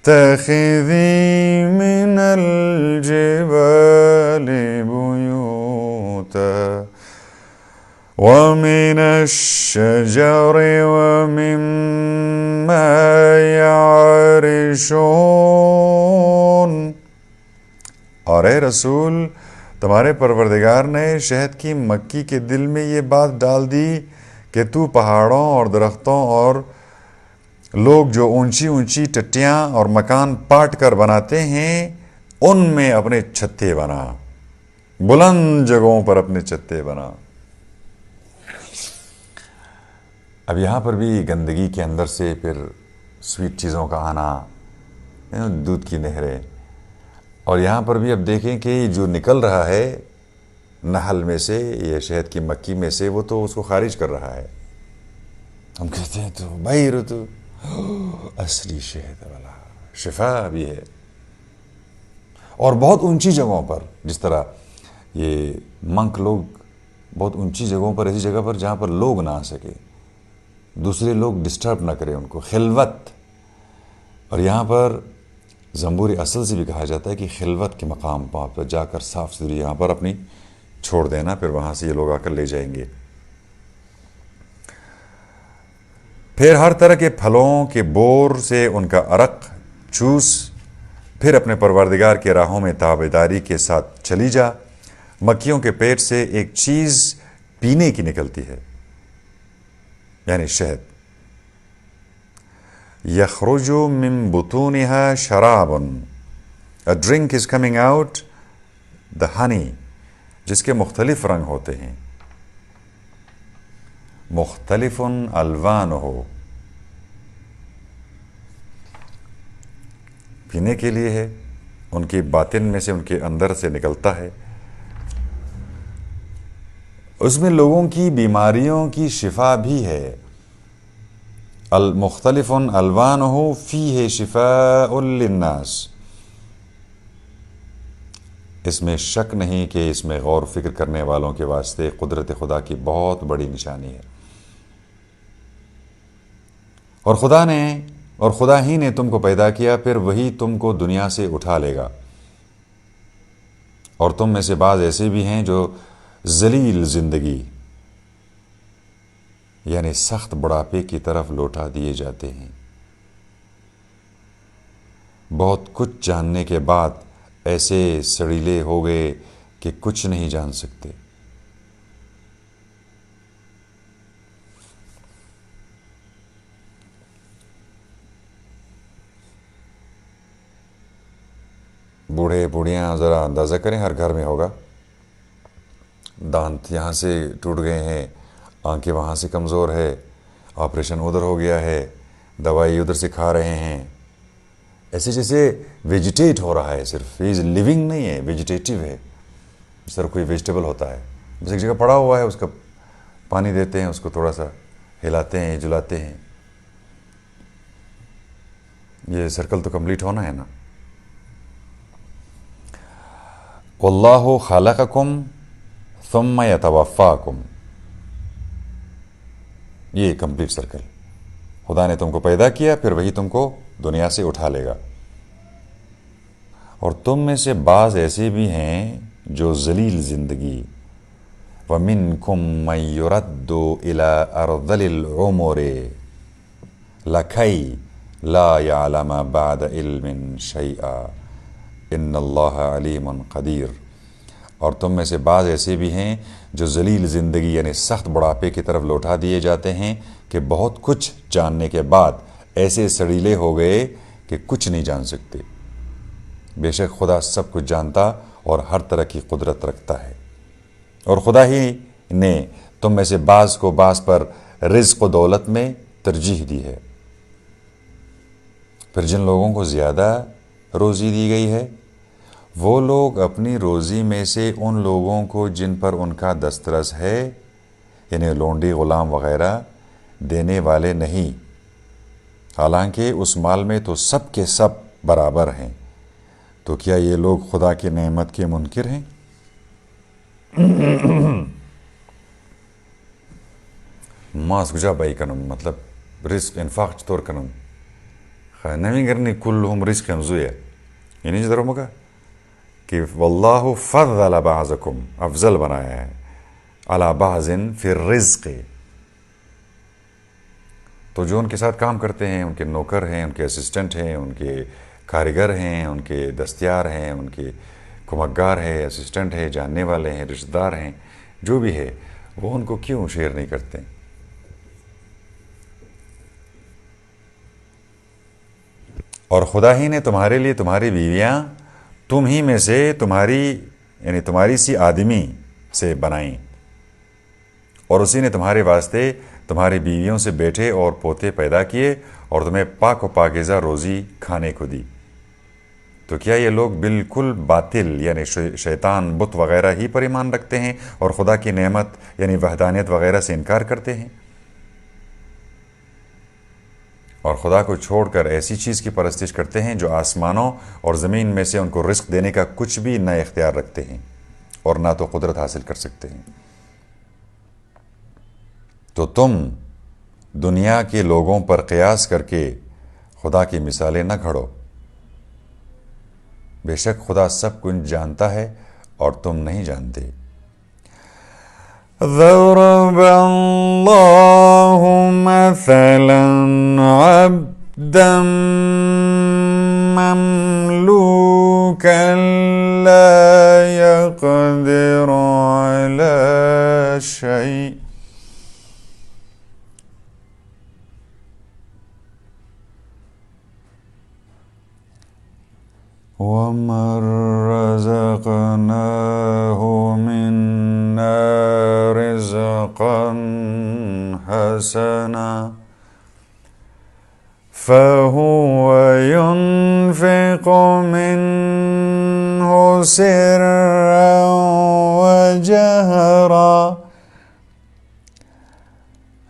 اتَّخِذِي مِنَ الْجِبَالِ بُيُوتًا وَمِنَ الشَّجَرِ وَمِمَّا يَعْرِشُونَ۔ اور اے رسول، تمہارے پروردگار نے شہد کی مکھی کے دل میں یہ بات ڈال دی کہ تو پہاڑوں اور درختوں اور لوگ جو اونچی اونچی ٹٹیاں اور مکان پاٹ کر بناتے ہیں ان میں اپنے چھتے بنا، بلند جگہوں پر اپنے چھتے بنا۔ اب یہاں پر بھی گندگی کے اندر سے پھر سویٹ چیزوں کا آنا، دودھ کی نہریں، اور یہاں پر بھی اب دیکھیں کہ جو نکل رہا ہے نحل میں سے یا شہد کی مکھی میں سے، وہ تو اس کو خارج کر رہا ہے۔ ہم کہتے ہیں تو بھائی تو اصلی شہد والا شفا بھی ہے۔ اور بہت اونچی جگہوں پر، جس طرح یہ منک لوگ بہت اونچی جگہوں پر، ایسی جگہ پر جہاں پر لوگ نہ آ سکے، دوسرے لوگ ڈسٹرب نہ کریں ان کو، خلوت۔ اور یہاں پر زنبوری اصل سے بھی کہا جاتا ہے کہ خلوت کے مقام پر جا کر صاف ستھری یہاں پر اپنی چھوڑ دینا، پھر وہاں سے یہ لوگ آ کر لے جائیں گے۔ پھر ہر طرح کے پھلوں کے بور سے ان کا عرق چوس، پھر اپنے پروردگار کے راہوں میں تابعداری کے ساتھ چلی جا۔ مکھیوں کے پیٹ سے ایک چیز پینے کی نکلتی ہے، یعنی شہد۔ یخرج من بطونها شراب، a drink is coming out، the honey، جس کے مختلف رنگ ہوتے ہیں، مختلف الوانہ، پینے کے لیے ہے، ان کی باطن میں سے، ان کے اندر سے نکلتا ہے۔ اس میں لوگوں کی بیماریوں کی شفا بھی ہے۔ المختلف الوانہ فیہ شفاء للناس۔ اس میں شک نہیں کہ اس میں غور و فکر کرنے والوں کے واسطے قدرت خدا کی بہت بڑی نشانی ہے۔ اور خدا ہی نے تم کو پیدا کیا، پھر وہی تم کو دنیا سے اٹھا لے گا۔ اور تم میں سے بعض ایسے بھی ہیں جو ذلیل زندگی یعنی سخت بڑھاپے کی طرف لوٹا دیے جاتے ہیں، بہت کچھ جاننے کے بعد ایسے سڑیلے ہو گئے کہ کچھ نہیں جان سکتے۔ بوڑھے بوڑھیاں ذرا اندازہ کریں، ہر گھر میں ہوگا، دانت یہاں سے ٹوٹ گئے ہیں، آنکھیں وہاں سے کمزور ہے، آپریشن ادھر ہو گیا ہے، دوائی ادھر سے کھا رہے ہیں، ایسے جیسے ویجیٹیٹ ہو رہا ہے، صرف یہ لیونگ نہیں ہے، ویجیٹیٹیو ہے، جس طرح کوئی ویجیٹیبل ہوتا ہے، بس ایک جگہ پڑا ہوا ہے، اس کا پانی دیتے ہیں، اس کو تھوڑا سا ہلاتے ہیں، جلاتے ہیں، یہ سرکل تو کمپلیٹ ہونا ہے نا۔ واللہ خلقکم ثم یتوفاکم، یہ کمپلیٹ سرکل۔ خدا نے تم کو پیدا کیا، پھر وہی تم کو دنیا سے اٹھا لے گا۔ اور تم میں سے بعض ایسے بھی ہیں جو ذلیل زندگی، وَمِنْكُمْ مَنْ يُرَدُّ إِلَىٰ أَرْذَلِ الْعُمُرِ لَكَيْ لَا يَعْلَمَ بَعْدَ عِلْمٍ شَيْئًا إِنَّ اللَّهَ عَلِيمٌ قَدِيرٌ۔ اور تم میں سے بعض ایسے بھی ہیں جو ذلیل زندگی یعنی سخت بڑھاپے کی طرف لوٹا دیے جاتے ہیں کہ بہت کچھ جاننے کے بعد ایسے سڑیلے ہو گئے کہ کچھ نہیں جان سکتے۔ بے شک خدا سب کچھ جانتا اور ہر طرح کی قدرت رکھتا ہے۔ اور خدا ہی نے تم میں سے بعض کو بعض پر رزق و دولت میں ترجیح دی ہے۔ پھر جن لوگوں کو زیادہ روزی دی گئی ہے وہ لوگ اپنی روزی میں سے ان لوگوں کو جن پر ان کا دسترس ہے یعنی لونڈی غلام وغیرہ دینے والے نہیں، حالانکہ اس مال میں تو سب کے سب برابر ہیں، تو کیا یہ لوگ خدا کی نعمت کے منکر ہیں؟ ماس گجا بائی کنم مطلب رزق انفاق چطور کنم نمی کرنی کلهم رزقا زویا، یعنی جدر مگا کہ واللہ فضل بعضکم، افضل بنایا ہے، علی بعض فی الرزق، تو جو ان کے ساتھ کام کرتے ہیں، ان کے نوکر ہیں، ان کے اسسٹنٹ ہیں، ان کے کاریگر ہیں، ان کے دستیار ہیں، ان کے کمکگار ہے، اسسٹنٹ ہے، جاننے والے ہیں، رشتہ دار ہیں، جو بھی ہے وہ ان کو کیوں شیئر نہیں کرتے؟ اور خدا ہی نے تمہارے لیے تمہاری بیویاں تم ہی میں سے یعنی تمہاری سی آدمی سے بنائیں، اور اسی نے تمہارے واسطے تمہاری بیویوں سے بیٹے اور پوتے پیدا کیے اور تمہیں پاک و پاکیزہ روزی کھانے کو دی، تو کیا یہ لوگ بالکل باطل یعنی شیطان بت وغیرہ ہی پر ایمان رکھتے ہیں اور خدا کی نعمت یعنی وحدانیت وغیرہ سے انکار کرتے ہیں، اور خدا کو چھوڑ کر ایسی چیز کی پرستش کرتے ہیں جو آسمانوں اور زمین میں سے ان کو رزق دینے کا کچھ بھی نہ اختیار رکھتے ہیں اور نہ تو قدرت حاصل کر سکتے ہیں؟ تو تم دنیا کے لوگوں پر قیاس کر کے خدا کی مثالیں نہ گھڑو، بے شک خدا سب کچھ جانتا ہے اور تم نہیں جانتے۔ ضرب اللہ مثلا عبدا مملوکا لا يقدر على شيء وَمَن رَّزَقْنَاهُ مِنَّا رِزْقًا حَسَنًا فَهُوَ يُنْفِقُ مِنْهُ سِرًّا وَجَهْرًا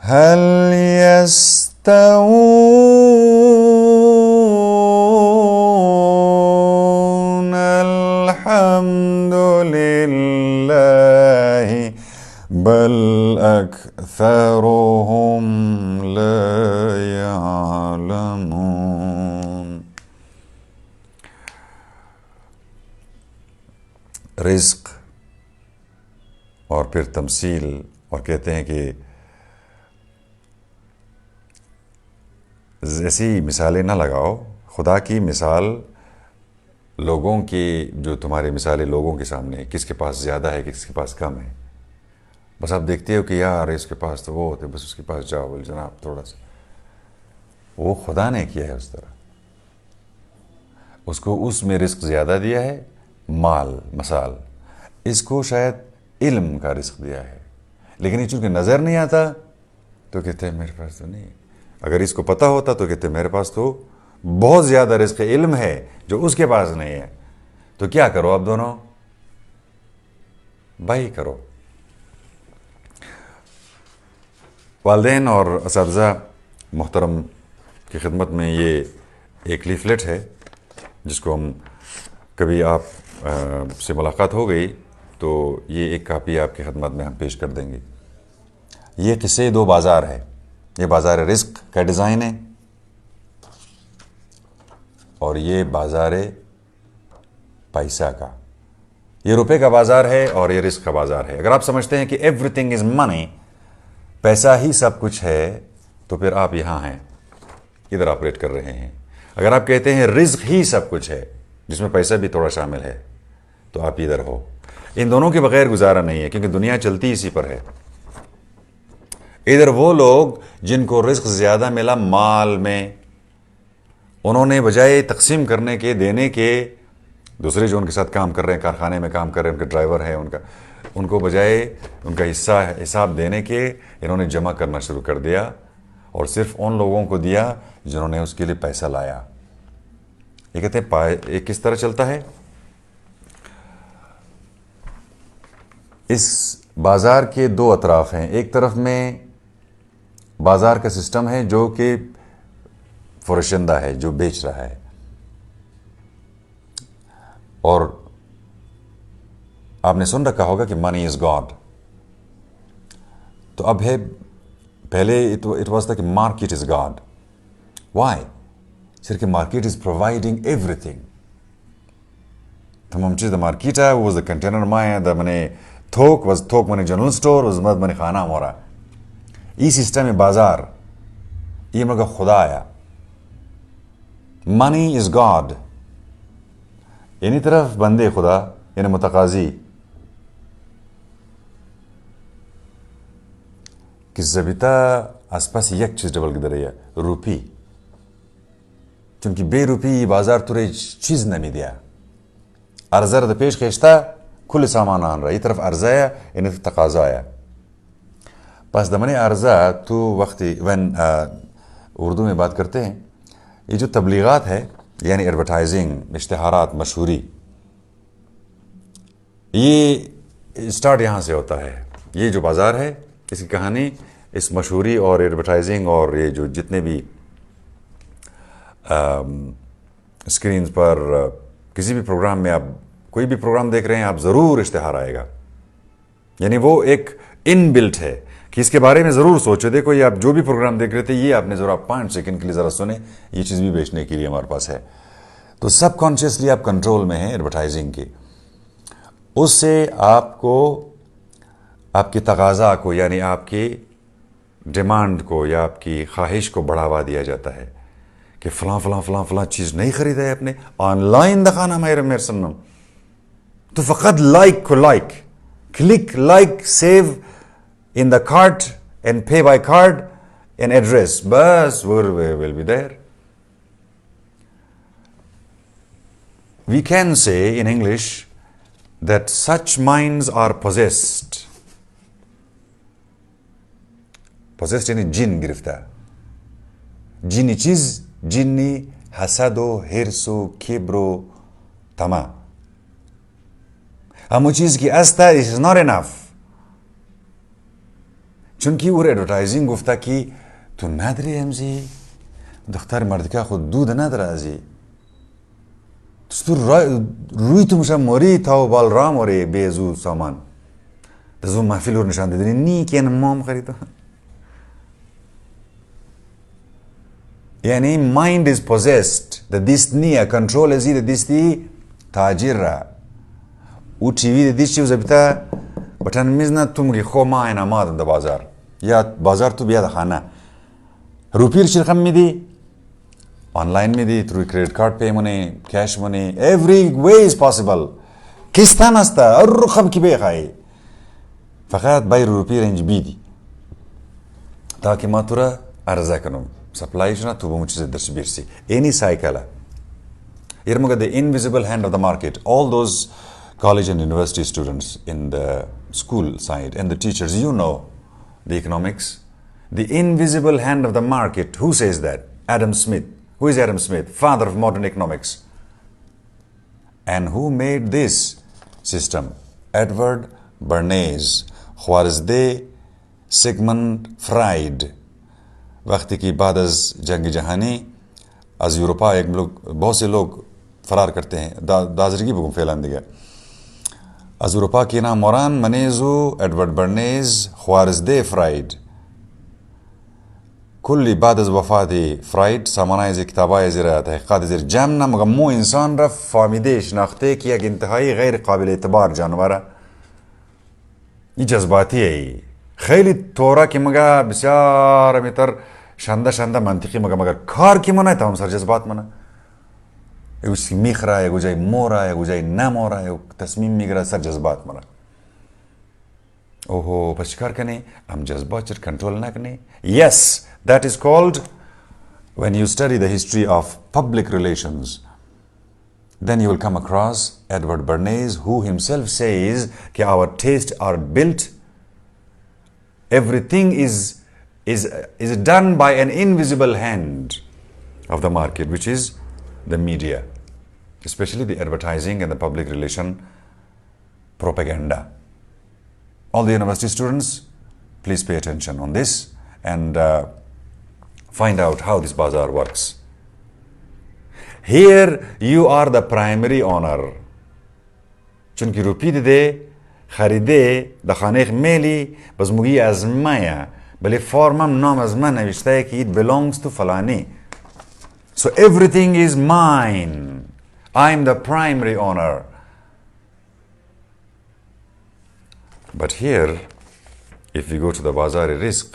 هَلْ يَسْتَوُونَ الْحَمْدُ لِلَّهِ بَلْ أَكْثَرُهُمْ لَا يَعْلَمُونَ۔ رزق اور پھر تمثیل، اور کہتے ہیں کہ ایسی مثالیں نہ لگاؤ، خدا کی مثال لوگوں کی، جو تمہاری مثالیں لوگوں کے سامنے ہے، کس کے پاس زیادہ ہے کس کے پاس کم ہے، بس آپ دیکھتے ہو کہ یار اس کے پاس تو وہ ہوتے، بس اس کے پاس جاؤ بول جناب تھوڑا سا، وہ خدا نے کیا ہے اس طرح، اس کو اس میں رزق زیادہ دیا ہے، مال مثال، اس کو شاید علم کا رزق دیا ہے، لیکن یہ چونکہ نظر نہیں آتا تو کہتے ہیں میرے پاس تو نہیں، اگر اس کو پتہ ہوتا تو کہتے ہیں میرے پاس تو بہت زیادہ رزق علم ہے جو اس کے پاس نہیں ہے، تو کیا کرو آپ دونوں بھائی کرو۔ والدین اور اساتذہ محترم کی خدمت میں یہ ایک لیفلیٹ ہے جس کو ہم کبھی آپ سے ملاقات ہو گئی تو یہ ایک کاپی آپ کی خدمت میں ہم پیش کر دیں گے۔ یہ قصے دو بازار ہے، یہ بازار رزق کا ڈیزائن ہے اور یہ بازار پیسہ کا، یہ روپے کا بازار ہے اور یہ رزق کا بازار ہے۔ اگر آپ سمجھتے ہیں کہ ایوری تھنگ از منی، پیسہ ہی سب کچھ ہے، تو پھر آپ یہاں ہیں، ادھر آپریٹ کر رہے ہیں۔ اگر آپ کہتے ہیں رزق ہی سب کچھ ہے جس میں پیسہ بھی تھوڑا شامل ہے، تو آپ ادھر ہو۔ ان دونوں کے بغیر گزارا نہیں ہے کیونکہ دنیا چلتی اسی پر ہے۔ ادھر وہ لوگ جن کو رزق زیادہ ملا مال میں، انہوں نے بجائے تقسیم کرنے کے دینے کے، دوسرے جو ان کے ساتھ کام کر رہے ہیں، کارخانے میں کام کر رہے ہیں، ان کے ڈرائیور ہیں، ان کو بجائے ان کا حساب دینے کے، انہوں نے جمع کرنا شروع کر دیا اور صرف ان لوگوں کو دیا جنہوں نے اس کے لیے پیسہ لایا۔ یہ کہتے ہیں یہ کس طرح چلتا ہے. اس بازار کے دو اطراف ہیں. ایک طرف میں بازار کا سسٹم ہے جو کہ فروشندہ ہے, جو بیچ رہا ہے, اور آپ نے سن رکھا ہوگا کہ منی از گاڈ. تو اب ہے, پہلے اٹ واز تھا کہ مارکیٹ از گاڈ. وائی؟ صرف market is providing every thing. تمام چیز دا مارکیٹ ہے, وہ دا کنٹینر مائیں دا منے تھوک واز تھوک منے جنرل اسٹور واز مد منے خانہ مورا. یہ سسٹم ہے بازار, یہ مگا خدا آیا. منی از گاڈ. یعنی طرف بندے خدا یعنی متقاضی کہ زبیتا آس پاس یک چیز ڈبل گدر ہے روپی, چونکہ بے روپی بازار تورے چیز نمی دیا. عرضہ رد پیش خیشتا کل سامان آن رہا, یہ طرف عرضہ آیا یعنی تقاضا آیا. پس دمنے عرضہ تو وقتی وین اردو میں بات کرتے ہیں, یہ جو تبلیغات ہے یعنی ایڈورٹائزنگ, اشتہارات, مشہوری, یہ اسٹارٹ یہاں سے ہوتا ہے. یہ جو بازار ہے اس کی کہانی اس مشہوری اور ایڈورٹائزنگ اور یہ جو جتنے بھی اسکرینز پر کسی بھی پروگرام میں آپ کوئی بھی پروگرام دیکھ رہے ہیں آپ ضرور اشتہار آئے گا. یعنی وہ ایک ان بلٹ ہے کہ اس کے بارے میں ضرور سوچو. دیکھو یہ آپ جو بھی پروگرام دیکھ رہے تھے یہ آپ نے ذرا 5 سیکنڈ کے لیے ذرا سنیں, یہ چیز بھی بیچنے کے لیے ہمارے پاس ہے. تو سب کانشیسلی آپ کنٹرول میں ہیں ایڈورٹائزنگ کی. اس سے آپ کو آپ کی تقاضا کو یعنی آپ کی ڈیمانڈ کو یا آپ کی خواہش کو بڑھاوا دیا جاتا ہے کہ فلاں فلاں فلاں فلاں چیز نہیں خریدا ہے آپ نے, آن لائن دکھانا میرے سنم تو فقط لائک کو like click like save in the cart and pay by card and address, bas will be there. We can say in English that such minds are possessed. Possessed یعنی جن گرفتہ. جنی چیز, جنی حسد و حرص و کبر و طمع. ہم چیز کی استا it is not enough. چونکہ وہ ایڈورٹائزنگ گفتہ کی تو ندری امزی دختر مرد کا خود دود ندر ازی تو روی تو مشا موری تھاو بال رام اور بے زو سامان تزو محفل اور نشان دے نی کین مام خریدا. یعنی مائنڈ از پوزیسڈ دا دس نی کنٹرول ازی دا دس دی تاجر را او ٹی وی دا دس چیز بتا بٹن مزنا تم کی خو ما اینا ما دا بازار یا بازار تو بیا دا خانہ روپیر شرخم میں دی آن لائن میں دی تھرو کریڈٹ کارڈ پے منے کیش منے ایوری وے از پاسبل کستا نستا اور رخب کی بے خواہی فقط بائی روپی رنج بی دی تاکہ ما تورا عرضہ کنم سپلائی شنا تو بمچ سے درس بیرسی اینی سائیکل یرمگا the invisible hand of the market. All those college and university students in the school side and the teachers, you know the economics. The invisible hand of the market. Who says that? Adam Smith. Who is Adam Smith? Father of modern economics. And who made this system? Edward Bernays. Khwarizde Sigmund Freud. وقتی کی بعد از جنگ جہانی از Europa ایک بہت سے لوگ فرار کرتے ہیں آزرگی بگم فعلان دیگا از یوروپا کی نام موران منیزو ایڈورڈ برنیز خوارزدے فرائیڈ کلی بعد از وفات فرائیڈ سامانہ زی کتابہ زیر تحقیقات زیر جمنا مگمو انسان را فامیدے شناختے کی ایک انتہائی غیر قابل اعتبار جانورا یہ جذباتی ہے خیلی طورا کی مگا بسیار میتر شاندہ منطقی مگر کار کی منع ہے تمام سر جذبات منع اس کی میخ رہا ہے ایک جائے مو رہا ہے ایک جائے نہ مو رہا ہے ایک تصمیم میگرہ سر جذبات منع اوہو پشکار کنے ہم جذبات چر کنٹرول نہ کنے yes that is called when you study the history of public relations then you will come across Edward Bernays who himself says کہ our tastes are built everything is done by an invisible hand of the market, which is the media. especially the advertising and the public relation propaganda. All the university students, please pay attention on this and find out how this bazaar works. Here you are the primary owner. چونکه روپی ده خریده د خانه میلی بس موگی از مایا بلی فرمم نام از من نوشته که it belongs to فلانی. So everything is mine. I'm the primary owner. But here, if we go to the bazaar رزق,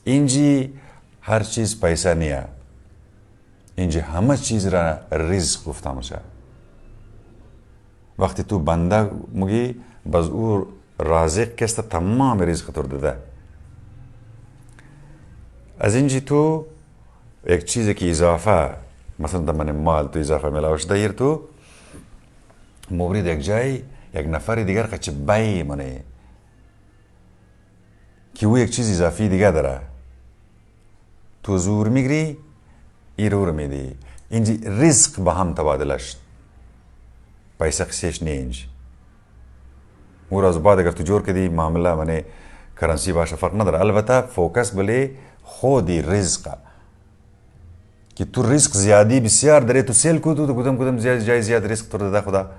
اینجی هر چیز پیسه نیه. اینجی همه چیز را رزق گفته میشه. وقتی تو بنده میگی باز او رازق کسته تمام رزق تو داده. از اینجی تو یک چیزی که اضافه مثلا من مال تو اضافه ملاوش دایر تو مورد یک جای یک نفر دیگر که چه بای منه که او یک چیز اضافی دیگه داره تو زور میگری ای رو میدی. اینجی رزق با هم تبادله شد. پیسه خسیش نینج او از بعد اگر تو جور کردی معامله منه کرنسی باشه فرق نداره. البته فوکس بله خودی رزقه که تو رزق زیادی بسیار داره تو سیل کو تو کدام جای زیاد رزق تو داده خدا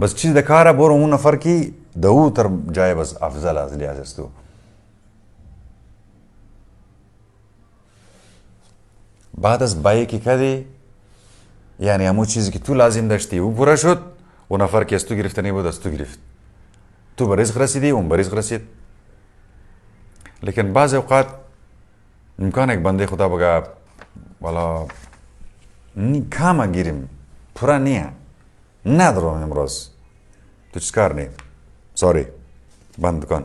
بس چیز دکاره برو اون نفر کی دو تر جای بس افضل از لیاز است تو. بعد از بایی که کردی یعنی همون چیزی که تو لازم داشتی او پورا شد و نفر که از تو گرفتنی بود از تو گرفت. تو به رزق رسیدی اون به رزق رسید. لیکن بعض اوقات امکان یک بنده خدا بگه والا کامه گیریم پورا نیه ندارم امروز تو چیز کار نی سوری بند کن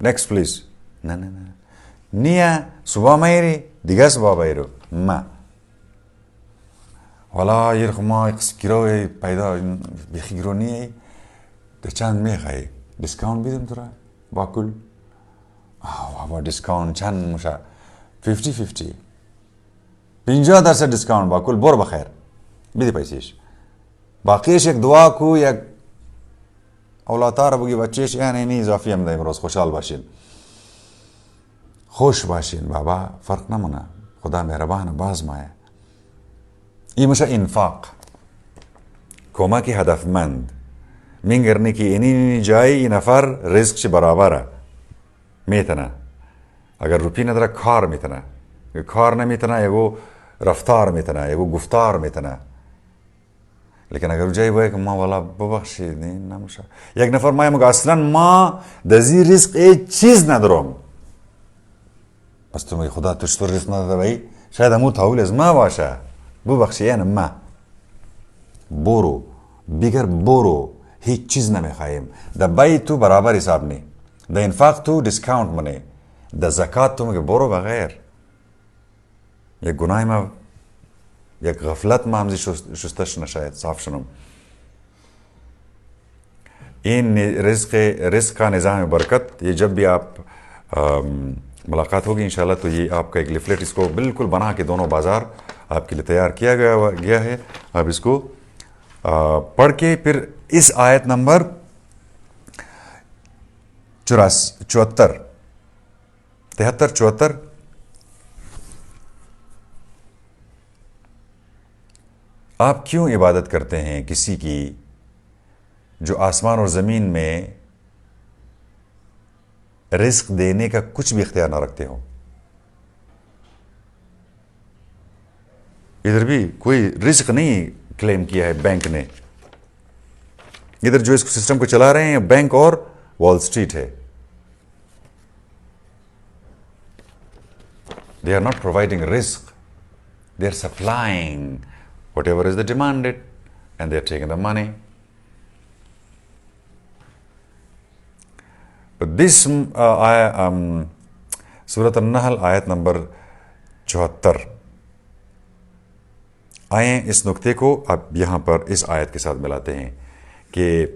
next please نه نیه صبح میری دیگه صبح بیرو ما والا یه ما گیروی پیدا بیخی گیرو نیه ده چند میخوایی دیسکاونت بیدم تو را با کل با دیسکاونت چند موشه 50-50 50% دیسکاونت با کل برو بخیر بیدی پیسیش باقیش یک دعا کو یک اولادها را بگی بچهش یعنی نی اضافی هم ده امروز خوشحال باشین خوش باشین بابا فرق نمونه خدا مهربانه باز مایه. این میشه انفاق کمک هدفمند میگرنی که اینی جای این نفر رزقش برابره میتونه اگر روپی نداره کار میتونه کار نمیتونه یگو رفتار میتونه یگو گفتار میتونه. لیکن اگر جای باید که ما والا ببخشید نمیشه یک نفر ما میگه اصلا ما دزی رزق ای چیز ندارم پس تو میگه خدا تو چطور رزق نداره شاید همون تحویل از ما باشه ببخشید یعنی ما برو بیگر برو هیچ چیز نمیخوایم ده بای تو برابر حساب نی ده انفاق تو دیسکاونت منی ده زکات تو میگه برو بغیر یک گناه ما یک غفلت ما همزی شستش نشاید صاف شنم. این رزق کا نظام برکت یہ جب بھی آپ ملاقات ہوگی انشاءاللہ تو یہ آپ کا ایک لیفلیٹ اس کو بالکل بنا کے دونوں بازار آپ کے لیے تیار کیا گیا ہے. آپ اس کو پڑھ کے پھر اس آیت نمبر 73 آپ کیوں عبادت کرتے ہیں کسی کی جو آسمان اور زمین میں رزق دینے کا کچھ بھی اختیار نہ رکھتے ہو. ادھر بھی کوئی رزق نہیں کلیم کیا ہے بینک نے. ادھر جو اس سسٹم کو چلا رہے ہیں بینک اور وال اسٹریٹ ہے. They are not providing risk. They are supplying whatever is the demanded and they are taking the money. But this Surat An-Nahl آیت نمبر 74 آئیں اس نقطے کو اب یہاں پر اس آیت کے ساتھ ملاتے ہیں کہ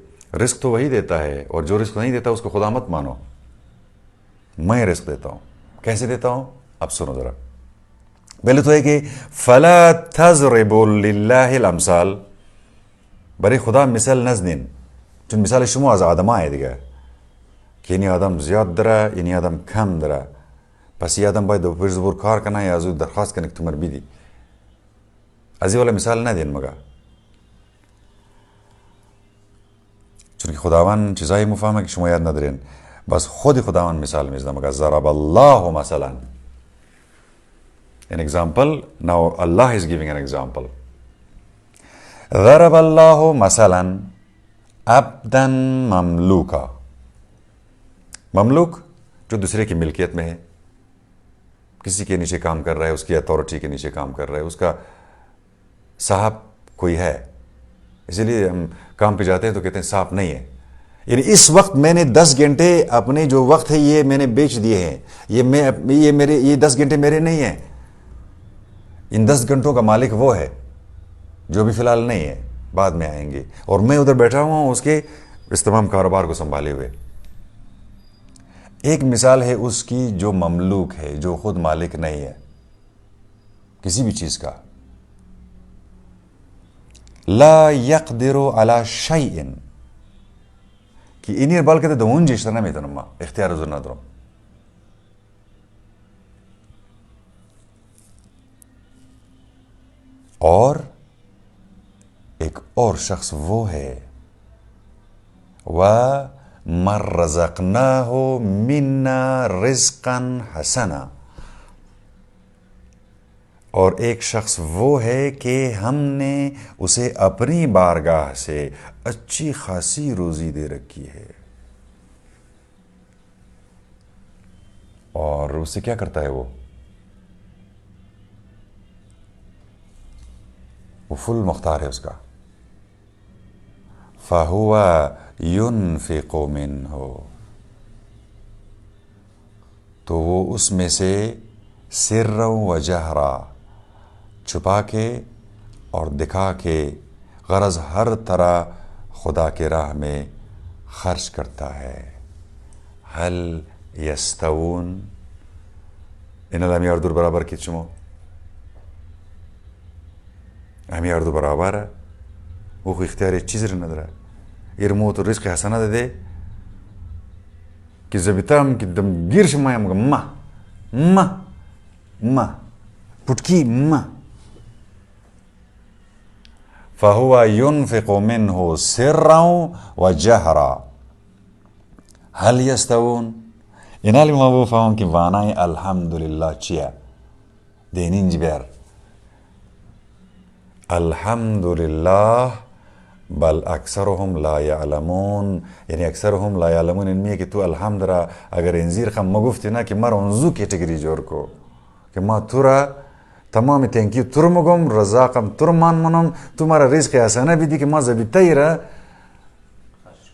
رزق تو وہی دیتا ہے اور جو رزق نہیں دیتا اس کو خدا مت مانو. میں رزق دیتا ہوں. کیسے دیتا ہوں اب سنو ذرا. پہلے تو ہے کہ فَلَا تَضْرِبُوا لِلَّهِ الْأَمْثَالَ برای خدا مثال نزدین چون مثال شما از آدم های دیگه که اینی آدم زیاد داره اینی آدم کم داره، پس این آدم باید دو پیش زبور کار کنه یا از او درخواست کنه که تو مر بیدی. از این والا مثال ندین مگه، چون که خداوند چیزایی مفهمه که شما یاد ندارین. بس خود خداوند مثال میزنه مگه ضرب الله مثلا. An example. Now Allah is giving an example. ضرب الله مثلا عبدا مملوکا. مملوک جو دوسرے کی ملکیت میں ہے، کسی کے نیچے کام کر رہا ہے، اس کی اتھارٹی کے نیچے کام کر رہا ہے، اس کا صاحب کوئی ہے. اسی لیے ہم کام پہ جاتے ہیں تو کہتے ہیں صاحب نہیں ہے. یعنی اس وقت میں نے 10 گھنٹے اپنے جو وقت ہے یہ میں نے بیچ دیے ہیں، یہ 10 گھنٹے میرے نہیں ہیں. ان 10 گھنٹوں کا مالک وہ ہے جو بھی فی الحال نہیں ہے، بعد میں آئیں گے، اور میں ادھر بیٹھا ہوا ہوں اس کے اس تمام کاروبار کو سنبھالے ہوئے. ایک مثال ہے اس کی جو مملوک ہے، جو خود مالک نہیں ہے کسی بھی چیز کا. لا يقدر على شيء کہ انیر بال کہتے دون جیشتنا میں تنما اختیار حضور نہ درم. اور ایک اور شخص وہ ہے وَمَن رَزَقْنَاهُ مِنَّا رِزْقًا حَسَنًا، اور ایک شخص وہ ہے کہ ہم نے اسے اپنی بارگاہ سے اچھی خاصی روزی دے رکھی ہے. اور اس سے کیا کرتا ہے وہ فل مختار ہے اس کا. فَهُوَ يُنْفِقُ مِنْهُ، تو وہ اس میں سے سرًا و جہرا، چھپا کے اور دکھا کے، غرض ہر طرح خدا کے راہ میں خرچ کرتا ہے. هل يستوون، ان الامی اردو برابر کی چمو امی اردو برابر ہے وہ کوئی اختیاری چیز رہنا درہ یہ رموت رزق حسنہ دے دے کہ زبیتام کی دم گیر شمایا مگا ما پٹکی ما. فَهُوَ يُنْفِقُ مِنْهُ سِرًّا وَجَهْرًا هل يستوون. اینالی ما وہ فهم که وانای الحمدلله چیه دینین جبیر الحمدلله بل اکثرهم لا یعلمون. یعنی اکثرهم لا یعلمون ان میں کہ تو الحمد را اگر انزیر خم مگفتی نا کہ مر انزو کیٹگری جور کو کہ ما تو را تمام تینکیو تر مگم رزاقم تر مان منم تمہارا رزق حسنہ بھی دی کہ ما زبیتای را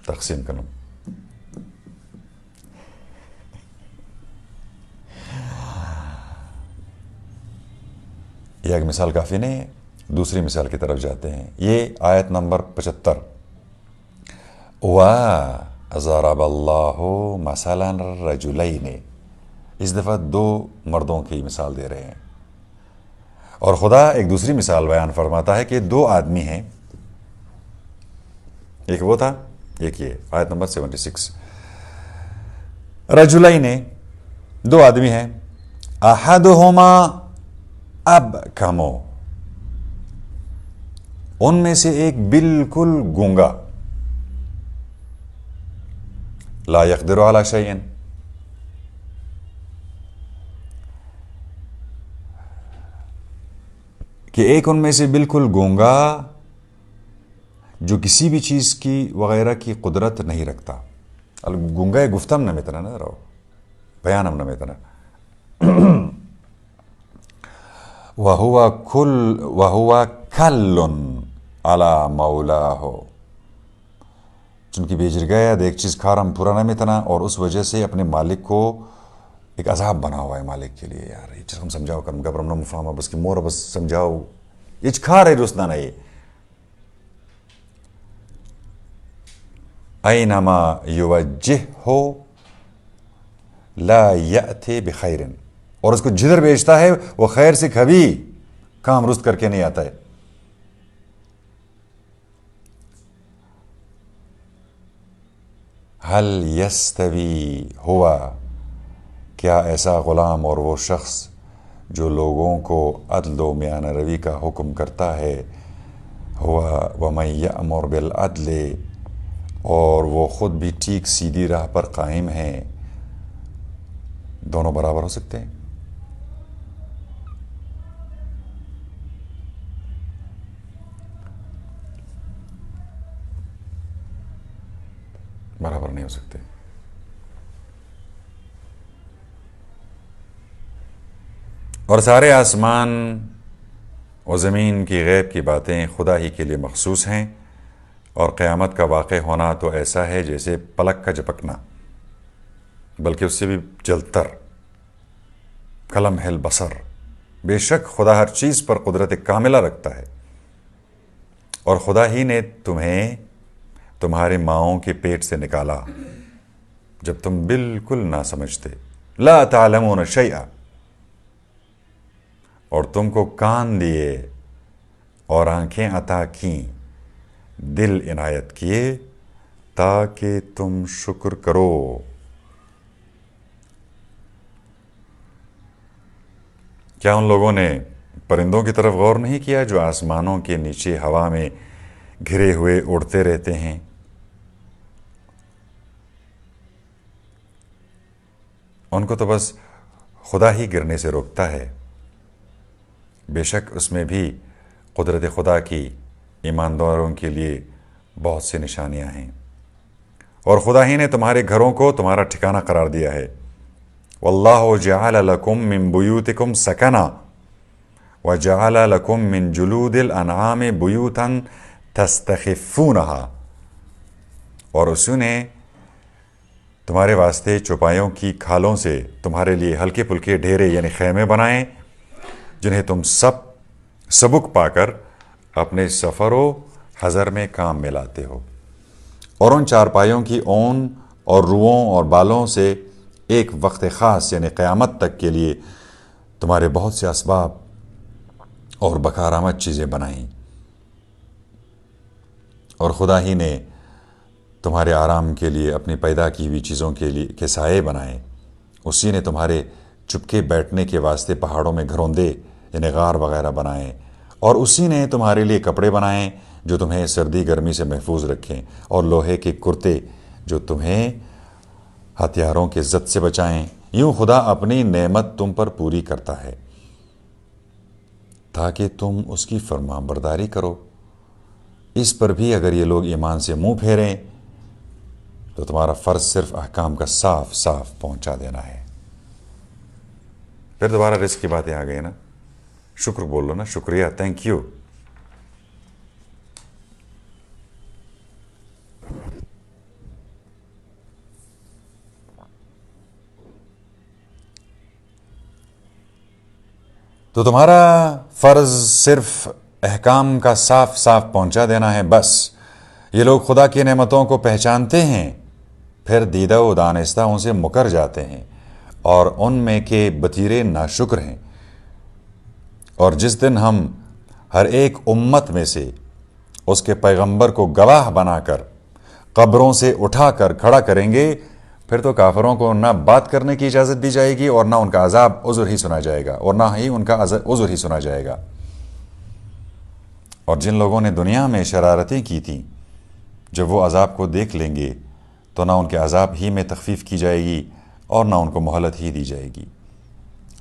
تقسیم کنم. یہ ایک مثال کافی نہیں ہے، دوسری مثال کی طرف جاتے ہیں. یہ آیت نمبر 75. وَضَرَبَ اللَّهُ مَثَلًا رَجُلَيْنِ، اس دفعہ 2 مردوں کی مثال دے رہے ہیں. اور خدا ایک دوسری مثال بیان فرماتا ہے کہ 2 آدمی ہیں، ایک وہ تھا ایک یہ. آیت نمبر 76. رجلین، 2 آدمی ہیں. احدہما ابکمو، ان میں سے ایک بالکل گونگا. لا یقدر علی شیء، کہ ایک ان میں سے بالکل گونگا جو کسی بھی چیز کی وغیرہ کی قدرت نہیں رکھتا. گونگا گفتم نہ میتنا نہ رہو بیانم نہ میتنا. وَهُوَ كَلٌّ عَلَى مَوْلَاهُ، چونکہ بیجر گیا ایک چیز کھارم پورا نہ میتنا اور اس وجہ سے اپنے مالک کو ایک عذاب بنا ہوا ہے مالک کے لیے. یار یہ چیز ہم سمجھاؤ کرم گبرم نہ مفاہمہ بس کی مور بس سمجھاؤ یہ کھا رہے رسنا نہیں. اینما یوجہہ لا یأتی بخیر، اور اس کو جدھر بیچتا ہے وہ خیر سے کبھی کام رست کر کے نہیں آتا ہے. هل یستوی ہوا، کیا ایسا غلام اور وہ شخص جو لوگوں کو عدل و میانہ روی کا حکم کرتا ہے، ہوا ومن یأمر بالعدل، اور وہ خود بھی ٹھیک سیدھی راہ پر قائم ہیں، دونوں برابر ہو سکتے ہیں؟ برابر نہیں ہو سکتے۔ اور سارے آسمان و زمین کی غیب کی باتیں خدا ہی کے لیے مخصوص ہیں، اور قیامت کا واقع ہونا تو ایسا ہے جیسے پلک کا جھپکنا، بلکہ اس سے بھی جلتر، کلمح البصر۔ بے شک خدا ہر چیز پر قدرت کاملہ رکھتا ہے، اور خدا ہی نے تمہیں تمہارے ماؤں کے پیٹ سے نکالا جب تم بالکل نہ سمجھتے، لا تعلمون شیئا، اور تم کو کان دیے اور آنکھیں عطا کیں، دل عنایت کیے تاکہ تم شکر کرو۔ کیا ان لوگوں نے پرندوں کی طرف غور نہیں کیا جو آسمانوں کے نیچے ہوا میں گھرے ہوئے اڑتے رہتے ہیں؟ ان کو تو بس خدا ہی گرنے سے روکتا ہے۔ بے شک اس میں بھی قدرت خدا کی ایمانداروں کے لیے بہت سی نشانیاں ہیں، اور خدا ہی نے تمہارے گھروں کو تمہارا ٹھکانہ قرار دیا ہے۔ واللہ جعل لکم من بیوتکم سکنا وجعل لکم من جلود الانعام بیوتا تستخفونہا، اور اسی نے تمہارے واسطے چوپایوں کی کھالوں سے تمہارے لیے ہلکے پھلکے ڈھیرے یعنی خیمے بنائیں، جنہیں تم سبک پا کر اپنے سفر و حضر میں کام میں لاتے ہو، اور ان چارپائیوں کی اون اور روؤں اور بالوں سے ایک وقت خاص یعنی قیامت تک کے لیے تمہارے بہت سے اسباب اور بکارآمد چیزیں بنائیں، اور خدا ہی نے تمہارے آرام کے لیے اپنی پیدا کی ہوئی چیزوں کے سائے بنائے۔ اسی نے تمہارے چپکے بیٹھنے کے واسطے پہاڑوں میں گھروندے یعنی غار وغیرہ بنائے، اور اسی نے تمہارے لیے کپڑے بنائے جو تمہیں سردی گرمی سے محفوظ رکھیں، اور لوہے کے کرتے جو تمہیں ہتھیاروں کے زد سے بچائیں۔ یوں خدا اپنی نعمت تم پر پوری کرتا ہے تاکہ تم اس کی فرمان برداری کرو۔ اس پر بھی اگر یہ لوگ ایمان سے منہ پھیریں تو تمہارا فرض صرف احکام کا صاف صاف پہنچا دینا ہے۔ پھر دوبارہ رزق کی باتیں آ گئی نا، شکر بول لو نا، شکریہ، تھینک یو۔ تو تمہارا فرض صرف احکام کا صاف صاف پہنچا دینا ہے بس۔ یہ لوگ خدا کی نعمتوں کو پہچانتے ہیں، پھر دیدہ و دانستہ ان سے مکر جاتے ہیں، اور ان میں کے بتیرے ناشکر ہیں۔ اور جس دن ہم ہر ایک امت میں سے اس کے پیغمبر کو گواہ بنا کر قبروں سے اٹھا کر کھڑا کریں گے، پھر تو کافروں کو نہ بات کرنے کی اجازت دی جائے گی، اور نہ ان کا عذاب عذر ہی سنا جائے گا، اور نہ ہی ان کا عذر ہی سنا جائے گا۔ اور جن لوگوں نے دنیا میں شرارتیں کی تھیں، جب وہ عذاب کو دیکھ لیں گے تو نہ ان کے عذاب ہی میں تخفیف کی جائے گی، اور نہ ان کو مہلت ہی دی جائے گی۔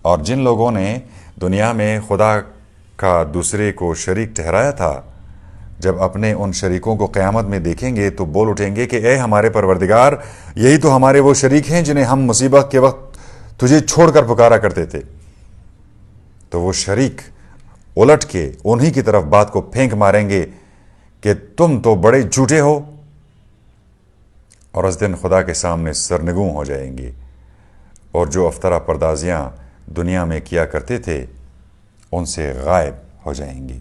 اور جن لوگوں نے دنیا میں خدا کا دوسرے کو شریک ٹھہرایا تھا، جب اپنے ان شریکوں کو قیامت میں دیکھیں گے تو بول اٹھیں گے کہ اے ہمارے پروردگار، یہی تو ہمارے وہ شریک ہیں جنہیں ہم مصیبت کے وقت تجھے چھوڑ کر پکارا کرتے تھے۔ تو وہ شریک الٹ کے انہی کی طرف بات کو پھینک ماریں گے کہ تم تو بڑے جھوٹے ہو، اور اس دن خدا کے سامنے سرنگوں ہو جائیں گے، اور جو افطرا پردازیاں دنیا میں کیا کرتے تھے ان سے غائب ہو جائیں گی۔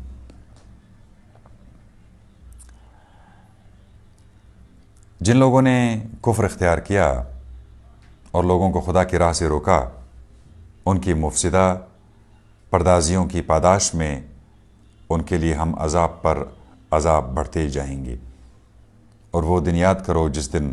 جن لوگوں نے کفر اختیار کیا اور لوگوں کو خدا کی راہ سے روکا، ان کی مفسدہ پردازیوں کی پاداش میں ان کے لیے ہم عذاب پر عذاب بڑھتے جائیں گے۔ اور وہ دن یاد کرو جس دن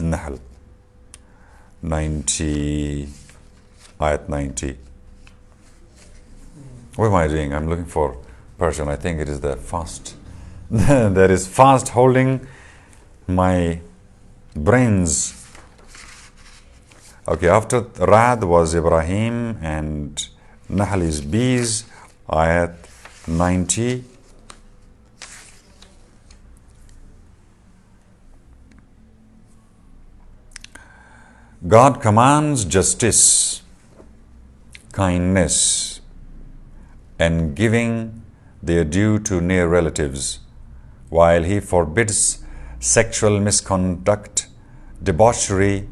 Nahl 90, ayat 90. What am I doing? I'm looking for Persian. I think it is the fast. There is fast holding my brains. Okay, after Rad was Ibrahim and Nahl is bees. Ayat 90. God commands justice, kindness, and giving their due to near relatives, while He forbids sexual misconduct, debauchery,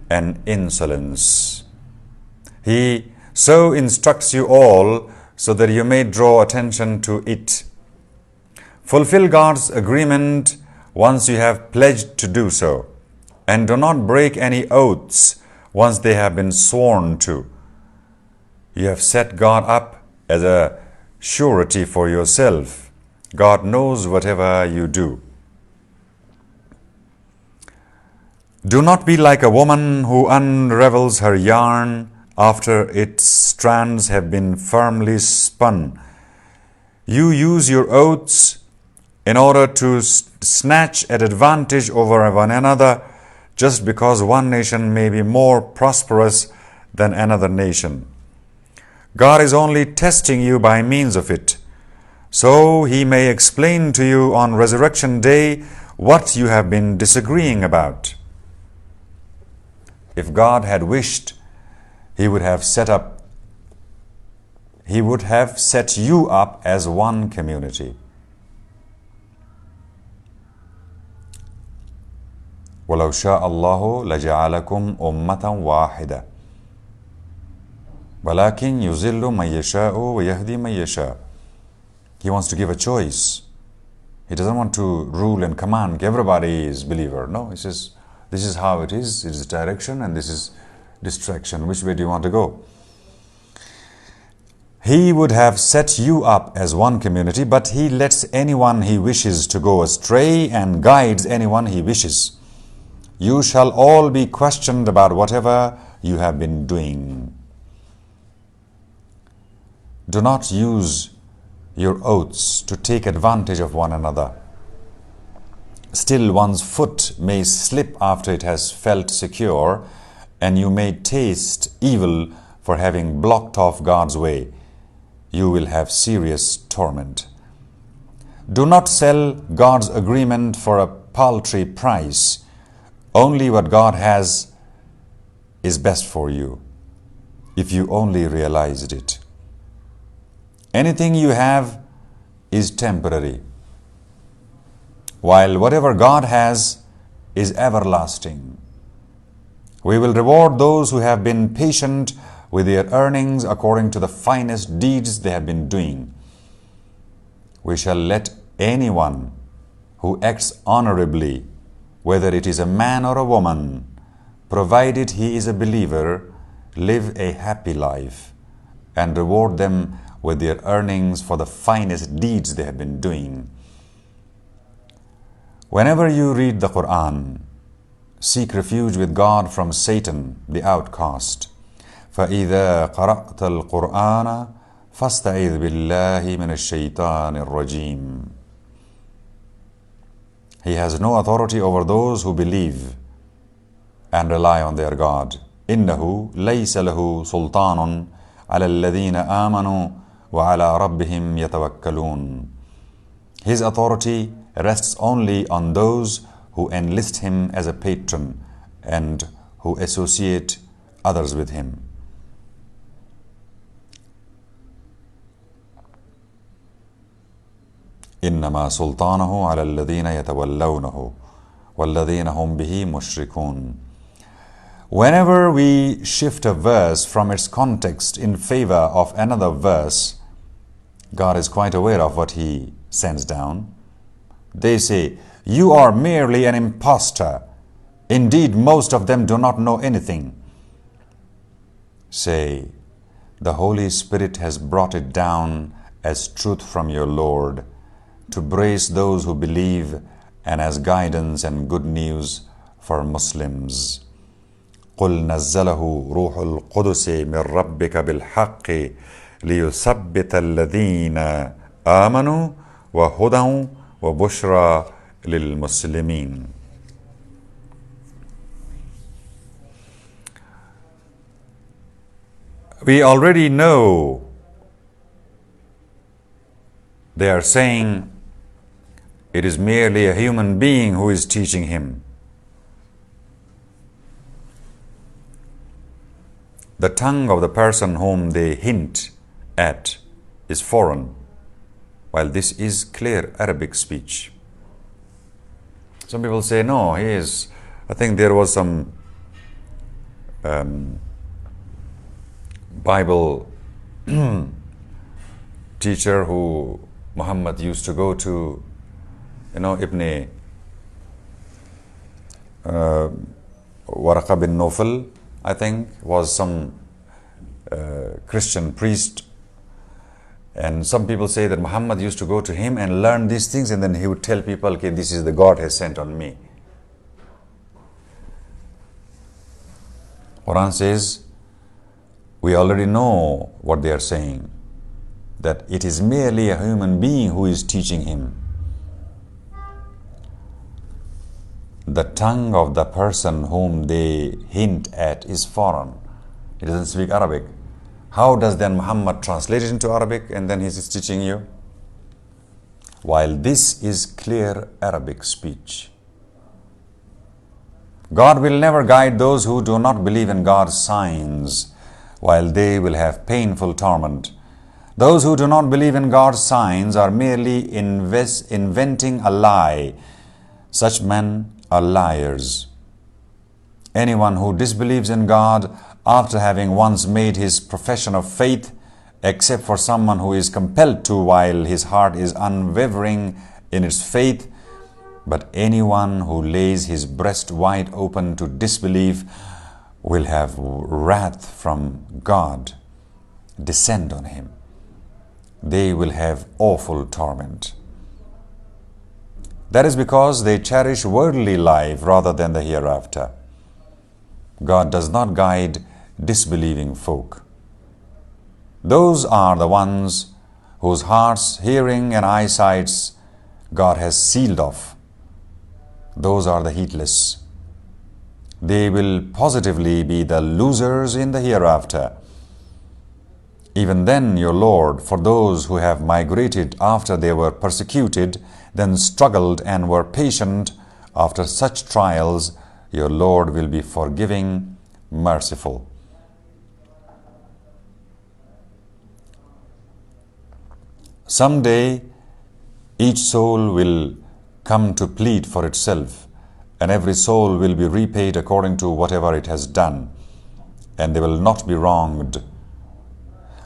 and insolence. He so instructs you all so that you may draw attention to it. Fulfill God's agreement once you have pledged to do so, and do not break any oaths once they have been sworn to. You have set God up as a surety for yourself. God knows whatever you do. Do not be like a woman who unravels her yarn after its strands have been firmly spun. You use your oaths in order to snatch at advantage over one another, just because one nation may be more prosperous than another nation. God is only testing you by means of it, so He may explain to you on Resurrection Day what you have been disagreeing about. If God had wished, He would have set you up as one community. وَلَوْ شَاءَ اللَّهُ لَجَعَلَكُمْ أُمَّةً وَاحِدَةً وَلَكِنْ يُضِلُّ مَنْ يَشَاءُ وَيَهْدِي مَنْ يَشَاءُ. He wants to give a choice. He doesn't want to rule and command. Everybody is believer. No, He says, this is how it is direction, and this is distraction. Which way do you want to go? He would have set you up as one community, but He lets anyone He wishes to go astray and guides anyone He wishes. You shall all be questioned about whatever you have been doing. Do not use your oaths to take advantage of one another. Still, one's foot may slip after it has felt secure, and you may taste evil for having blocked off God's way. You will have serious torment. Do not sell God's agreement for a paltry price. Only what God has is best for you, if you only realized it. Anything you have is temporary, while whatever God has is everlasting. We will reward those who have been patient with their earnings according to the finest deeds they have been doing. We shall let anyone who acts honorably, whether it is a man or a woman, provided he is a believer, live a happy life, and reward them with their earnings for the finest deeds they have been doing. Whenever you read the Qur'an, seek refuge with God from Satan, the outcast. فَإِذَا قَرَأْتَ الْقُرْآنَ فَاسْتَعِذْ بِاللَّهِ مِنَ الشَّيْطَانِ الرَّجِيمِ. He has no authority over those who believe and rely on their God. إِنَّهُ لَيْسَ لَهُ سُلْطَانٌ عَلَى الَّذِينَ آمَنُوا وَعَلَى رَبِّهِمْ يَتَوَكَّلُونَ. His authority rests only on those who enlist him as a patron and who associate others with him. إنما سلطانه على الذين يتولونه والذين هم به مشركون. Whenever we shift a verse from its context in favor of another verse, God is quite aware of what he sends down. They say, "You are merely an impostor. Indeed, most of them do not know anything." Say, "The Holy Spirit has brought it down as truth from your Lord, to brace those who believe and as guidance and good news for Muslims." قُلْ نَزَّلَهُ رُوحُ الْقُدُسِ مِنْ رَبِّكَ بِالْحَقِّ لِيُثَبِّتَ الَّذِينَ آمَنُوا وَهُدًى وَبُشْرَى لِلْمُسْلِمِينَ. We already know they are saying it is merely a human being who is teaching him. The tongue of the person whom they hint at is foreign, while this is clear Arabic speech. Some people say, no, he is. I think there was some Bible teacher who Muhammad used to go to, Ibn Warqa bin Nawfal, I think, was some Christian priest. And some people say that Muhammad used to go to him and learn these things, and then he would tell people, okay, this is the God has sent on me. Quran says, we already know what they are saying, that it is merely a human being who is teaching him. The tongue of the person whom they hint at is foreign. He doesn't speak Arabic. How does then Muhammad translate it into Arabic and then he is teaching you? While this is clear Arabic speech. God will never guide those who do not believe in God's signs, while they will have painful torment. Those who do not believe in God's signs are merely inventing a lie. Such men are liars. Anyone who disbelieves in God after having once made his profession of faith, except for someone who is compelled to while his heart is unwavering in its faith, but anyone who lays his breast wide open to disbelief will have wrath from God descend on him. They will have awful torment. That is because they cherish worldly life rather than the hereafter. God does not guide disbelieving folk. Those are the ones whose hearts, hearing and eyesights God has sealed off. those are the heedless. They will positively be the losers in the hereafter. Even then, your Lord, for those who have migrated after they were persecuted, then struggled and were patient after such trials, your Lord will be forgiving, merciful. Someday, each soul will come to plead for itself, and every soul will be repaid according to whatever it has done, and they will not be wronged.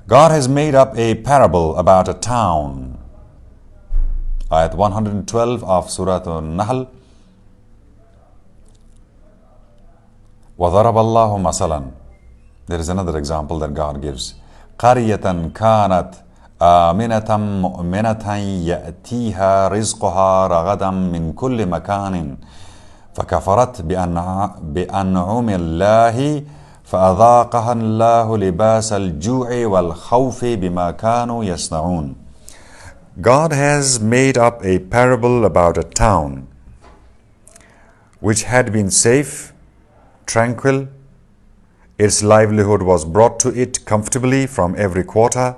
God has made up a parable about a town. Ayat 112 of Surah An-Nahl. وَضَرَبَ اللَّهُ مَثَلًا. There is another example that God gives. قَرْيَةً كَانَتْ آمنة مؤمنة يأتيها رزقها رغدا من كل مكان فكفرت بأنعم الله فأذاقها الله لباس الجوع والخوف بما كانوا يصنعون. God has made up a parable about a town which had been safe, tranquil. Its livelihood was brought to it comfortably from every quarter.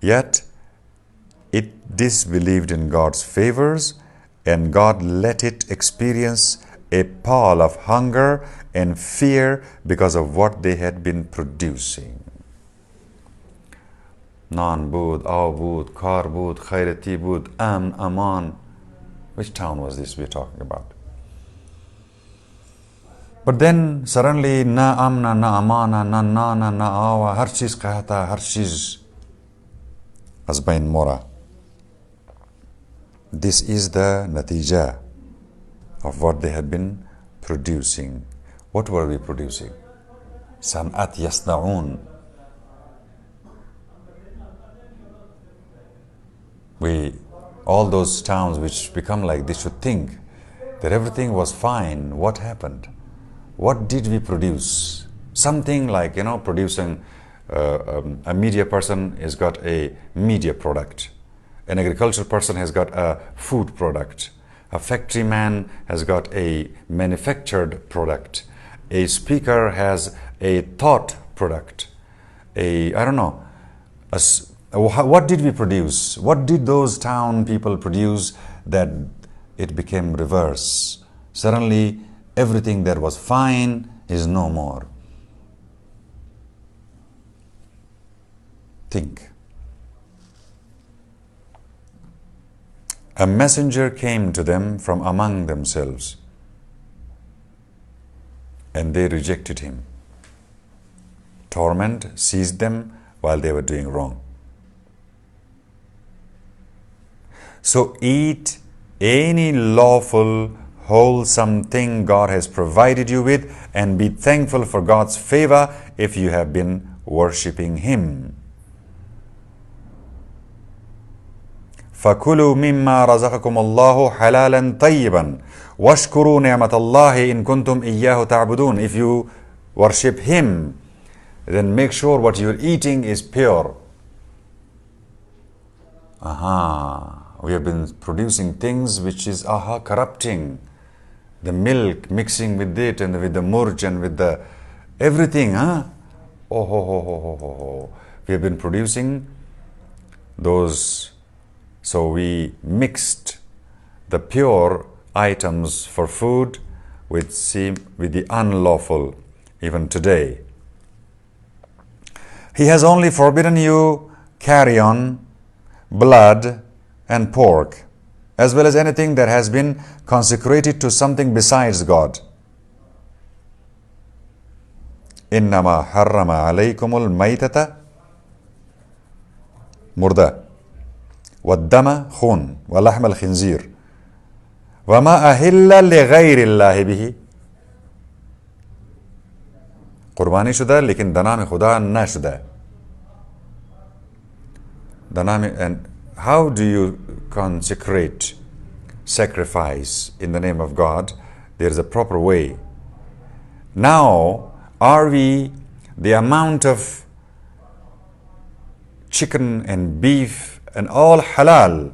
Yet it disbelieved in God's favors, and God let it experience a pall of hunger and fear because of what they had been producing. Naan بود، آب بود، کار بود، خیرتی بود، امن، امان. Which town was this we're talking about? But then suddenly na amna, na amana, na nana, na awa, har cheez kahta, har cheez az bain mora. This is the natija of what they had been producing. What were we producing? San'at yasna'un. All those towns which become like this should think that everything was fine. What happened? What did we produce? Something like, producing a media person has got a media product. An agricultural person has got a food product. A factory man has got a manufactured product. A speaker has a thought product. What did we produce? What did those town people produce that it became reverse? Suddenly, everything that was fine is no more. Think. A messenger came to them from among themselves, and they rejected him. Torment seized them while they were doing wrong. So eat any lawful, wholesome thing God has provided you with, and be thankful for God's favor if you have been worshipping Him. فَكُلُوا مِمَّا رَزَقَكُمُ اللَّهُ حَلَالًا طَيِّبًا وَاشْكُرُوا نِعْمَةَ اللَّهِ إِن كُنتُمْ إِيَّاهُ تَعْبُدُونَ. If you worship Him, then make sure what you're eating is pure. We have been producing things which is corrupting. The milk mixing with it and with the murj and with the everything. We have been producing those. So we mixed the pure items for food with the unlawful even today. He has only forbidden you carrion, blood, and pork, as well as anything that has been consecrated to something besides God. إِنَّمَا حَرَّمَ عَلَيْكُمُ الْمَيْتَةَ مُرْدَةً وَالدَّمَ خُونٌ وَلَحْمَ الْخِنْزِيرِ وَمَا أَهِلَّ لِغَيْرِ اللَّهِ بِهِ. قربانی شده لیکن دنام خدا نشده. And how do you consecrate sacrifice in the name of God? There is a proper way. Now, the amount of chicken and beef and all halal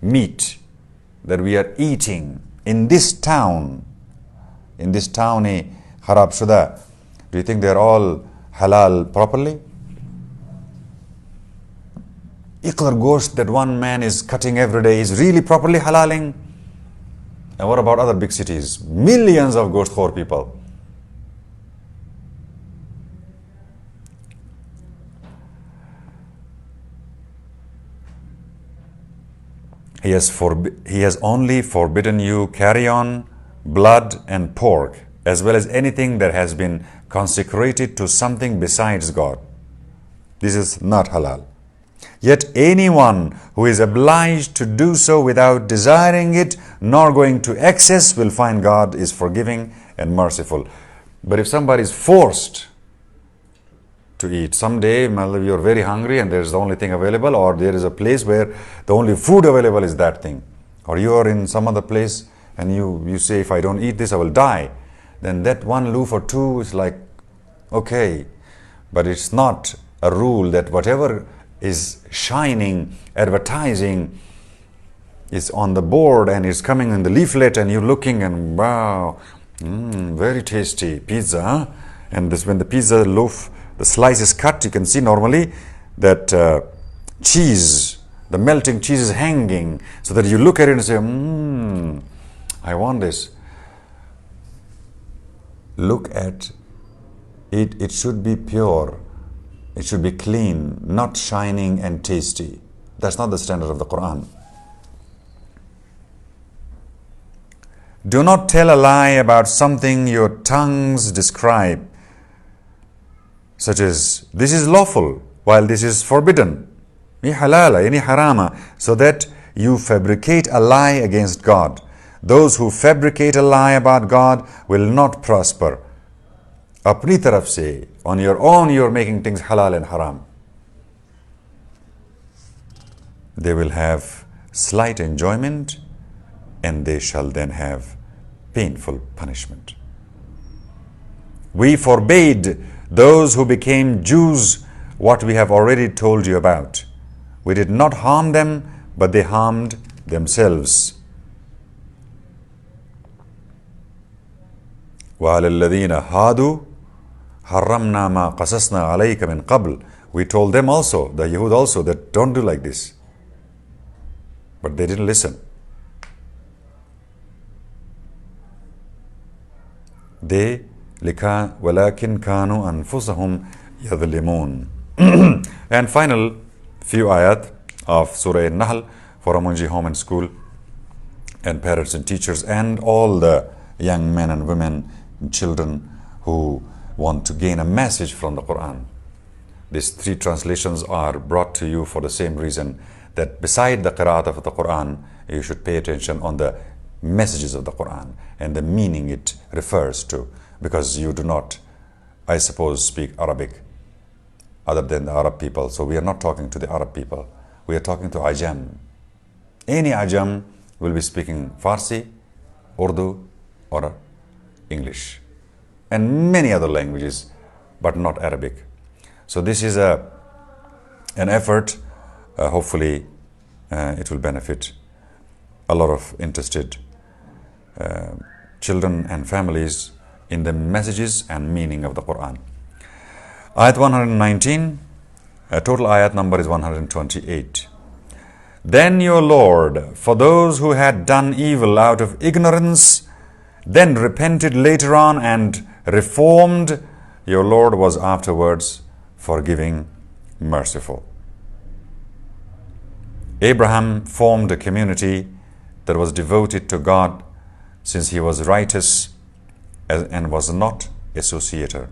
meat that we are eating in this town kharab shuda, do you think they are all halal properly? Iqlar gosht that one man is cutting every day is really properly halaling? And what about other big cities? Millions of gosht khor people. He has only forbidden you carrion, blood and pork, as well as anything that has been consecrated to something besides God. This is not halal. Yet anyone who is obliged to do so without desiring it, nor going to excess, will find God is forgiving and merciful. But if somebody is forced to eat, someday you're very hungry and there's the only thing available, or there is a place where the only food available is that thing, or you are in some other place and you say, if I don't eat this I will die, then that one loof or two is like okay. But it's not a rule that whatever is shining, advertising, is on the board and is coming in the leaflet and you're looking and wow, very tasty pizza, huh? And this, when the pizza loaf, the slice is cut, you can see normally that cheese, the melting cheese is hanging, so that you look at it and say, I want this. Look at it, it should be pure, it should be clean, not shining and tasty. That's not the standard of the Qur'an. Do not tell a lie about something your tongues describe, such as this is lawful while this is forbidden, yani halala, yani harama, so that you fabricate a lie against God. Those who fabricate a lie about God will not prosper. Apni taraf se, on your own, you are making things halal and haram. They will have slight enjoyment and they shall then have painful punishment. We forbade those who became Jews what we have already told you about. We did not harm them, but they harmed themselves. وَعَلَى الَّذِينَ هَادُوا حَرَّمْنَا مَا قَصَصْنَا عَلَيْكَ مِنْ قَبْلِ. We told them also, the Yahud also, that don't do like this. But they didn't listen. They وَلَكِنْ كَانُوا أَنفُسَهُمْ يَظْلِمُونَ. And final few ayat of Surah An-Nahl for UMunji Home&School and parents and teachers and all the young men and women and children who want to gain a message from the Qur'an. These three translations are brought to you for the same reason, that beside the qira'at of the Qur'an, you should pay attention on the messages of the Qur'an and the meaning it refers to, because you do not, I suppose, speak Arabic other than the Arab people. So we are not talking to the Arab people. We are talking to Ajam. Any Ajam will be speaking Farsi, Urdu, or English, and many other languages, but not Arabic. So this is an effort. Hopefully it will benefit a lot of interested children and families in the messages and meaning of the Qur'an. Ayat 119, total ayat number is 128. Then your Lord, for those who had done evil out of ignorance, then repented later on and reformed, your Lord was afterwards forgiving, merciful. Abraham formed a community that was devoted to God, since he was righteous and was not associator.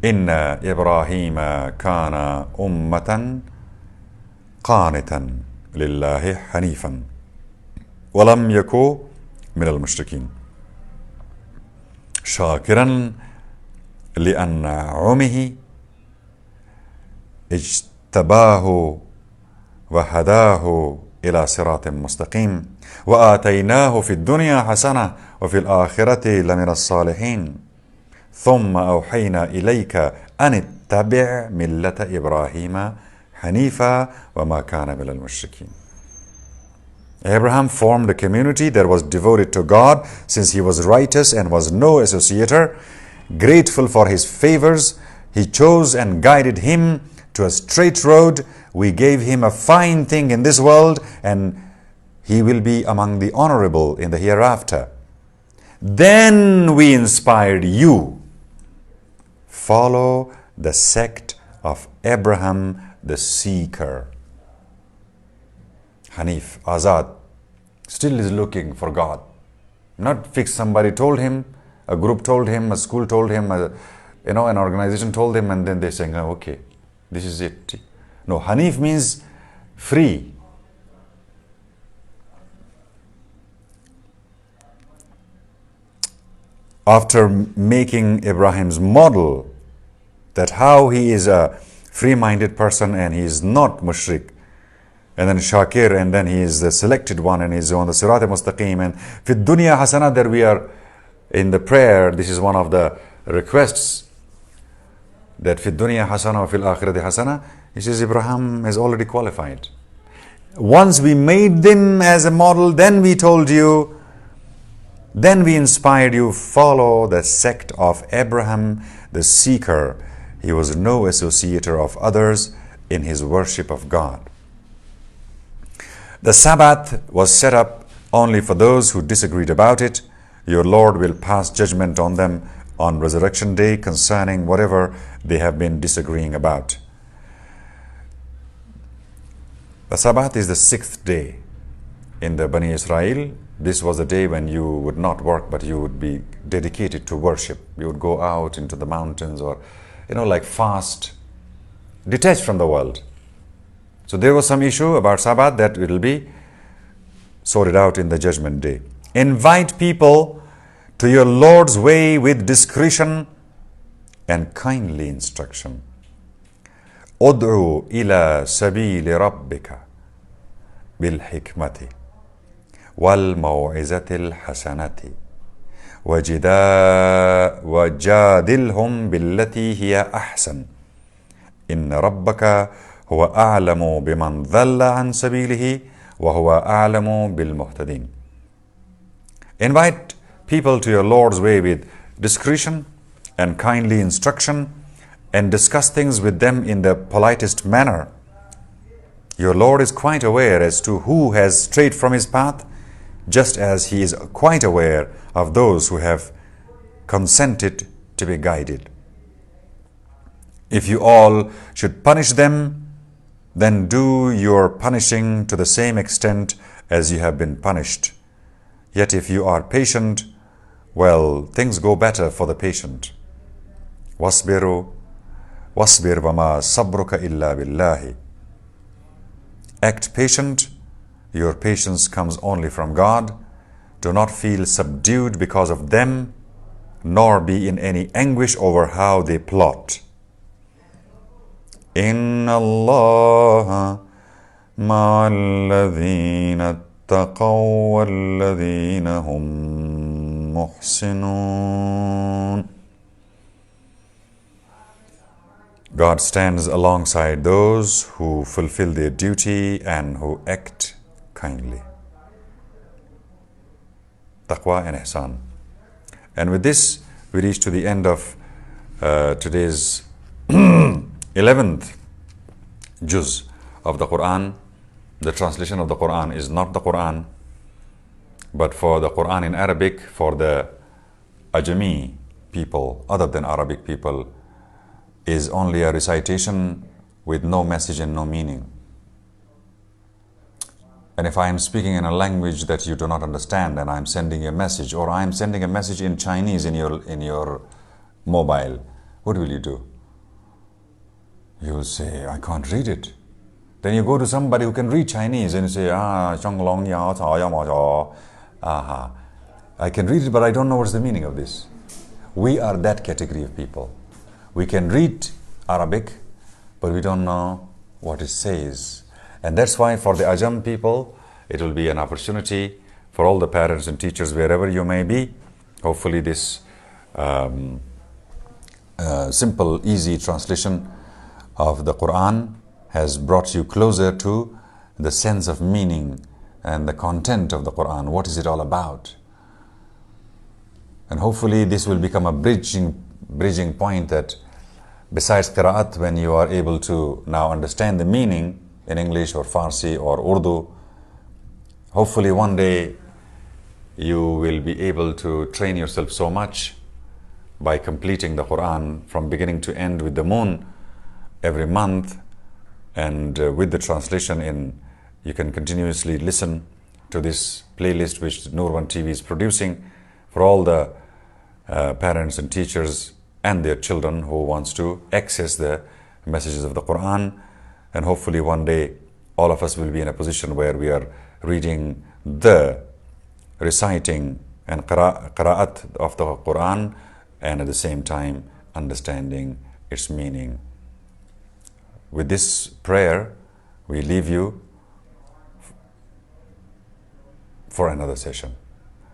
Inna Ibrahima kana ummatan qanitan lillahi hanifan walam yaku min al-mushrikeen shakiran li'an'umihi ijtabahu wa hadahu ila siratin mustaqim wa atainahu fi dunya hasana wa fil akhirati lamina as-salihin thumma awhayna ilayka an ittabi' millata Ibrahima حنيفا وما كان من المشركين. Abraham formed a community that was devoted to God, since he was righteous and was no associator. Grateful for his favors, he chose and guided him to a straight road. We gave him a fine thing in this world, and he will be among the honorable in the hereafter. Then we inspired you. Follow the sect of Abraham the seeker. Hanif, Azad, still is looking for God. Not fixed. Somebody told him, a group told him, a school told him, an organization told him, and then they saying, oh, okay, this is it. No, Hanif means free. After making Ibrahim's model, that how he is a free-minded person and he is not mushrik, and then Shakir, and then he is the selected one, and he is on the Sirat al-Mustaqim. And fi dunya hasana, there we are in the prayer. This is one of the requests, that fi dunya hasana wa fil akhirati hasana. He says Ibrahim is already qualified. Once we made them as a model, then we told you, then we inspired you, follow the sect of Abraham the seeker. He was no associator of others in his worship of God. The Sabbath was set up only for those who disagreed about it. Your Lord will pass judgment on them on Resurrection Day concerning whatever they have been disagreeing about. The Sabbath is the 6th day in the Bani Israel. This was the day when you would not work, but you would be dedicated to worship. You would go out into the mountains, or like fast, detached from the world. So there was some issue about Sabbath that will be sorted out in the judgment day. Invite people to your Lord's way with discretion and kindly instruction. Ud'u ila sabili rabbika bil hikmati wal maw'izatil hasanati wajadilhum billati hiya ahsan. Inna rabbaka huwa a'lamu biman dhalla an sabilihi wa huwa a'lamu bil muhtadin. Invite people to your Lord's way with discretion and kindly instruction, and discuss things with them in the politest manner. Your Lord is quite aware as to who has strayed from his path, just as he is quite aware of those who have consented to be guided. If you all should punish them, then do your punishing to the same extent as you have been punished. Yet if you are patient, well, things go better for the patient. Wasbiru wasbir wama sabruka illa billahi. Act patient. Your patience comes only from God. Do not feel subdued because of them, nor be in any anguish over how they plot. Inna Allah ma'alladhina اتقوا والذين هم محسنون. God stands alongside those who fulfill their duty and who act kindly. Taqwa and ihsan. And with this, we reach to the end of today's 11th juz of the Qur'an. The translation of the Qur'an is not the Qur'an, but for the Qur'an in Arabic, for the Ajami people, other than Arabic people, is only a recitation with no message and no meaning. And if I am speaking in a language that you do not understand, and I am sending a message, or I am sending a message in Chinese in your mobile, what will you do? You will say, I can't read it. Then you go to somebody who can read Chinese and you say, I can read it, but I don't know what's the meaning of this. We are that category of people. We can read Arabic, but we don't know what it says. And that's why for the Ajam people, it will be an opportunity for all the parents and teachers, wherever you may be. Hopefully this simple, easy translation of the Qur'an has brought you closer to the sense of meaning and the content of the Qur'an. What is it all about? And hopefully this will become a bridging point, that besides qira'at, when you are able to now understand the meaning in English or Farsi or Urdu, hopefully one day you will be able to train yourself so much by completing the Qur'an from beginning to end with the moon every month, and with the translation in, you can continuously listen to this playlist which NOORBAN TV is producing for all the parents and teachers and their children who wants to access the messages of the Qur'an. And hopefully one day all of us will be in a position where we are reading the reciting and qira'at of the Qur'an, and at the same time understanding its meaning. With this prayer, we leave you for another session.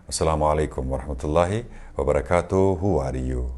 Assalamu alaikum wa rahmatullahi wa barakatuh. Who are you?